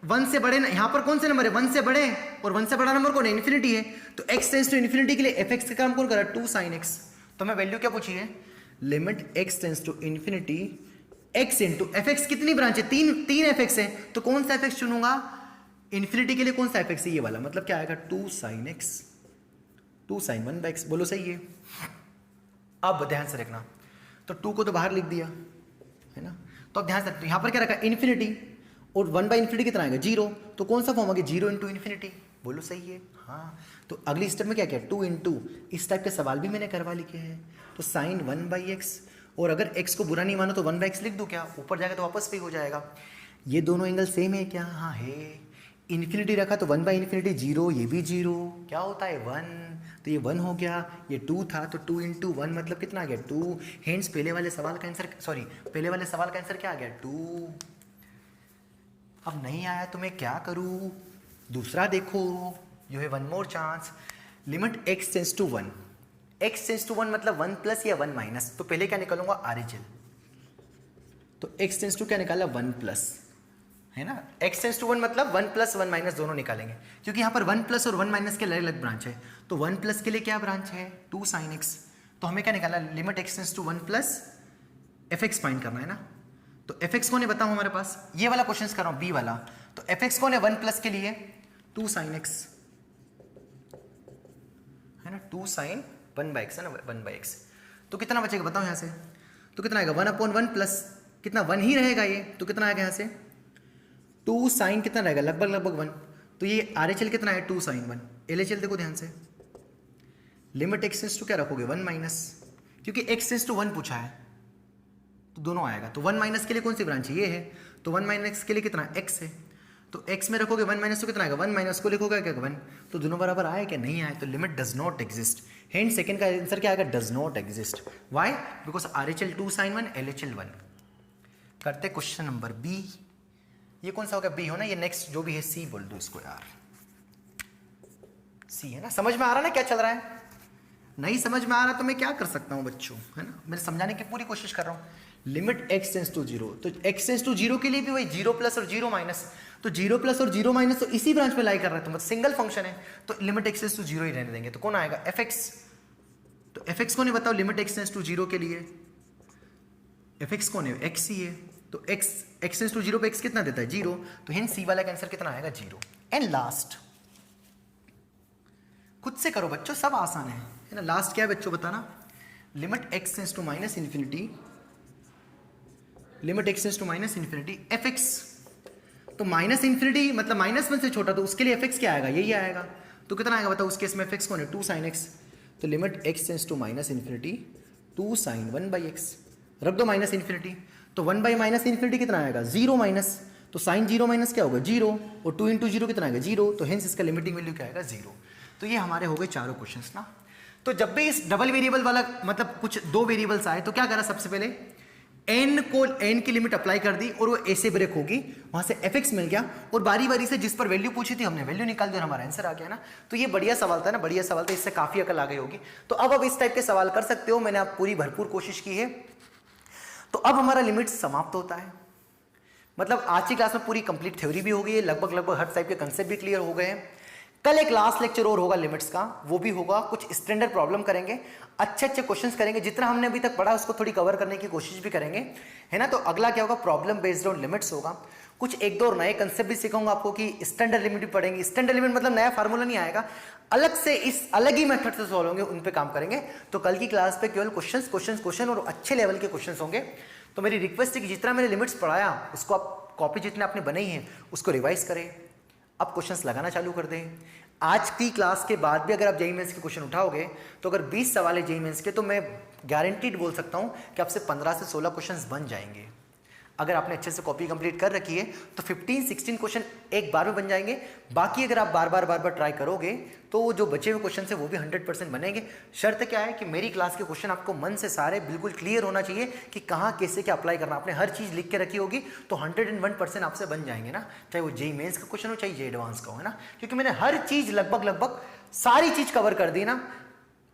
1 से बड़े, यहां पर कौन से नंबर है, 1 से बड़े, और 1 से बड़ा नंबर कौन है, इन्फिनिटी है। तो x टेंड्स टू इन्फिनिटी के लिए fx का काम कौन कर रहा है, 2 sin x। तो मैं वैल्यू क्या पूछी है, limit x tends to infinity x into fx। कितनी ब्रांच है, तीन fx है, तो कौन सा fx चुनूंगा, इन्फिनिटी के लिए कौन सा fx है, ये वाला, मतलब क्या आएगा 2 sin x 2 sin 1/x, बोलो सही है। अब ध्यान से देखना, तो 2 को तो बाहर लिख दिया है ना, तो अब ध्यान से यहां पर क्या रखा, इन्फिनिटी, और 1/इन्फिनिटी कितना आएगा 0, तो कौन सा फॉर्म आ गया 0 इंटू इन्फिनिटी, बोलो सही है। हाँ, तो अगली स्टेप में क्या किया, 2 इंटू, इस टाइप के सवाल भी मैंने करवा लिखे हैं। तो साइन 1/x, और अगर x को बुरा नहीं मानो तो 1/x लिख दो, क्या ऊपर जाएगा तो वापस भी हो जाएगा। ये दोनों एंगल सेम है क्या, हाँ है। इन्फिनिटी रखा तो 1/इन्फिनिटी 0, ये भी 0, क्या होता है 1, तो ये 1 हो गया, ये 2 था, तो 2 इंटू 1 मतलब कितना आ गया 2। हेंस पहले वाले सवाल का आंसर क्या आ गया 2। अब नहीं आया तो मैं क्या करूं, दूसरा देखो, you have 1 more chance. Limit x tends to 1, x tends to 1 मतलब 1 प्लस या 1 माइनस, तो पहले क्या निकालूंगा RHL, तो x टेंड्स टू क्या निकाला 1 प्लस, है ना। x टेंड्स टू 1 मतलब 1 प्लस 1 माइनस दोनों निकालेंगे, क्योंकि यहाँ पर 1 प्लस और 1 माइनस के अलग अलग ब्रांच है। तो 1 प्लस के लिए क्या ब्रांच है 2 sin x, तो हमें क्या निकाला, limit x tends to 1 plus fx find करना है ना। तो fx कौन है बताओ हमारे पास, ये वाला क्वेश्चन कर रहा हूँ, बी वाला। तो fx कौन है 1 प्लस के लिए 2 sin x, है ना, 2 sin 1/x है ना, 1/x। तो कितना बचेगा बताओ यहाँ से, तो कितना आएगा 1/1 प्लस कितना 1 ही रहेगा ये, तो कितना आएगा यहाँ से 2 sin कितना रहेगा लगभग 1, तो ये RHL कितना है 2 sin 1। LHL देखो ध्यान से, लिमिट x टेंड्स टू क्या रखोगे 1 माइनस, क्योंकि x टेंड्स टू 1 पूछा है तो दोनों आएगा। तो 1 माइनस के लिए कौन सी ब्रांच है, ये है, तो 1 माइनस के लिए कितना x है, तो x में रखोगे 1 माइनस तो कितना आएगा 1 माइनस को लिखोगे क्या 1, तो दोनों बराबर आए क्या नहीं आए, तो limit does not exist. Hunt second का आंसर क्या आएगा, does not exist. Why, because RHL 2 sin 1 LHL 1। करते क्वेश्चन नंबर बी, ये कौन सा होगा, बी हो ना, ये नेक्स्ट जो भी है सी बोल दो इसको यार, सी है ना। समझ में आ रहा ना क्या चल रहा है, नहीं समझ में आ रहा तो मैं क्या कर सकता हूं बच्चों, है ना, मैं समझाने की पूरी कोशिश कर रहा हूं। लिमिट x टेंस टू 0, तो x टेंस टू 0 के लिए भी वही 0 प्लस और 0 माइनस, तो 0 प्लस और 0 माइनस तो इसी ब्रांच में लाई कर रहा है, तो मतलब सिंगल फंक्शन है, तो लिमिट x टेंस टू 0 ही रहने देंगे। तो कौन आएगा fx, तो fx कौन है बताओ, लिमिट x टेंस टू 0 के लिए fx कौन है, x ही है, तो x टेंस टू 0 पे x कितना देता है 0, तो हिंट सी वाला का आंसर कितना आएगा 0। एंड लास्ट, खुद से करो बच्चों, सब आसान है ना। लास्ट क्या है बच्चों बताना, limit x tends to minus infinity, limit x tends to minus infinity fx, तो माइनस इन्फिनिटी मतलब -1 से छोटा, तो उसके लिए fx क्या आएगा, यही आएगा, तो कितना आएगा बताओ उस केस में fx कौन है 2 sin x, तो limit x tends to minus infinity 2 sin 1/x, रख दो माइनस इन्फिनिटी, तो 1 माइनस इन्फिनिटी कितना आएगा 0 माइनस, तो साइन 0 माइनस क्या होगा 0, और 2 इंटू 0 कितना आएगा 0, तो हेंस इसका लिमिटिंग वैल्यू क्या आएगा 0। तो ये हमारे हो गए चारों क्वेश्चंस ना। तो जब भी इस डबल वेरिएबल वाला मतलब कुछ दो वेरिएबल्स आए तो क्या करा, सबसे पहले n की लिमिट अप्लाई कर दी और वो a से ब्रेक होगी, वहां से fx मिल गया, और बारी बारी से जिस पर वैल्यू पूछी थी हमने वैल्यू निकाल दिया, हमारा आंसर आ गया ना। तो ये बढ़िया सवाल था ना, बढ़िया सवाल था, इससे काफी अकल आ गई होगी। तो अब इस टाइप के सवाल कर सकते हो, मैंने आप पूरी भरपूर कोशिश की है। तो अब हमारा लिमिट समाप्त होता है, मतलब आज की क्लास में पूरी कंप्लीट थ्योरी भी हो गई है, लगभग हर टाइप के कंसेप्ट भी क्लियर हो गए हैं। कल एक लास्ट लेक्चर और होगा लिमिट्स का, वो भी होगा, कुछ स्टैंडर्ड प्रॉब्लम करेंगे, अच्छे क्वेश्चंस करेंगे, जितना हमने अभी तक पढ़ा उसको थोड़ी कवर करने की कोशिश भी करेंगे, है ना। तो अगला क्या होगा, प्रॉब्लम बेस्ड ऑन लिमिट्स होगा। कुछ एक दो नए कंसेप्ट भी सिखाऊंगा आपको कि स्टैंडर्ड लिमिट भी पढ़ेंगे। स्टैंडर्ड लिमिट मतलब नया फार्मूला नहीं आएगा, अलग से इस अलग ही मेथड से सॉल्व होंगे, उन पे काम करेंगे। तो कल की क्लास पे केवल क्वेश्चन और अच्छे लेवल के क्वेश्चन होंगे। तो मेरी रिक्वेस्ट है कि जितना मैंने लिमिट्स पढ़ाया उसको आप कॉपी जितने आपने बनाई है उसको रिवाइज करें, अब क्वेश्चंस लगाना चालू कर दें। आज की क्लास के बाद भी अगर आप जेईई मेंस के क्वेश्चन उठाओगे तो अगर 20 सवाल है जेईई मेंस के, तो मैं गारंटीड बोल सकता हूं कि आपसे 15 से 16 क्वेश्चंस बन जाएंगे। अगर आपने अच्छे से कॉपी कंप्लीट कर रखी है तो 15-16 क्वेश्चन एक बार में बन जाएंगे। बाकी अगर आप बार बार ट्राई करोगे तो वो जो बचे हुए क्वेश्चन है वो भी 100% बनेंगे। शर्त क्या है कि मेरी क्लास के क्वेश्चन आपको मन से सारे बिल्कुल क्लियर होना चाहिए कि कहाँ कैसे क्या अप्लाई करना। आपने हर चीज़ लिख के रखी होगी तो 101% आपसे बन जाएंगे ना, चाहे वो जेईई मेंस का क्वेश्चन हो चाहे जेईई एडवांस का हो, है ना। क्योंकि मैंने हर चीज़ लगभग सारी चीज़ कवर कर दी ना।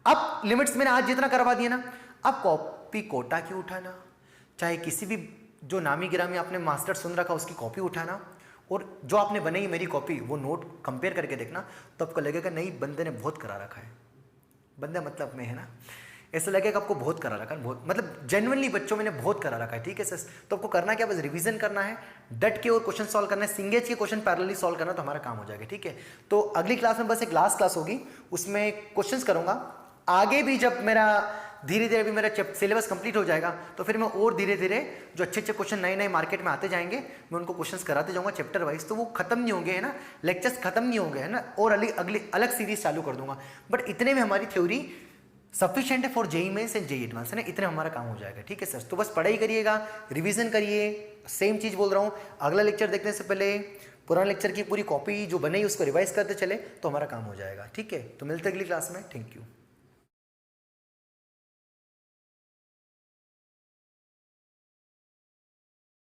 अब लिमिट्स मैंने आज जितना करवा दिया ना, अब कॉपी कोटा की उठाना, चाहे किसी भी जो नामी गिरामी आपने मास्टर सुन रखा उसकी कॉपी उठाना, और जो आपने बनाई मेरी कॉपी वो नोट कंपेयर करके देखना, तो आपको लगेगा नहीं बंदे ने बहुत करा रखा है। बंदा मतलब मैं, है ना, ऐसा लगेगा आपको बहुत करा रखा है, बहुत मतलब जेन्युइनली बच्चों मैंने बहुत करा रखा है, ठीक है सर। तो आपको करना क्या, बस रिवीजन करना है, डट के और क्वेश्चन सॉल्व करना है, सिंगेज के क्वेश्चन पैरेलली सॉल्व करना, तो हमारा काम हो जाएगा, ठीक है। तो अगली क्लास में बस एक लास्ट क्लास होगी, उसमें क्वेश्चंस करूंगा। आगे भी जब मेरा धीरे धीरे भी मेरा सिलेबस कंप्लीट हो जाएगा तो फिर मैं और धीरे धीरे जो अच्छे क्वेश्चन नए मार्केट में आते जाएंगे मैं उनको क्वेश्चंस कराते जाऊंगा चैप्टर वाइज। तो वो खत्म नहीं होंगे, है ना, लेक्चर्स खत्म नहीं होंगे, है ना, और अगली अलग सीरीज चालू कर दूंगा। बट इतने में हमारी थ्योरी सफिशिएंट है for JEE Mains and JEE Advance, है ना, इतने हमारा काम हो जाएगा, ठीक है सर। तो बस पढ़ाई करिएगा, रिविजन करिए, सेम चीज बोल रहा हूँ। अगला लेक्चर देखने से पहले पुराना लेक्चर की पूरी कॉपी जो बनी उसको रिवाइज करते चले तो हमारा काम हो जाएगा, ठीक है। तो मिलते अगली क्लास में, थैंक यू।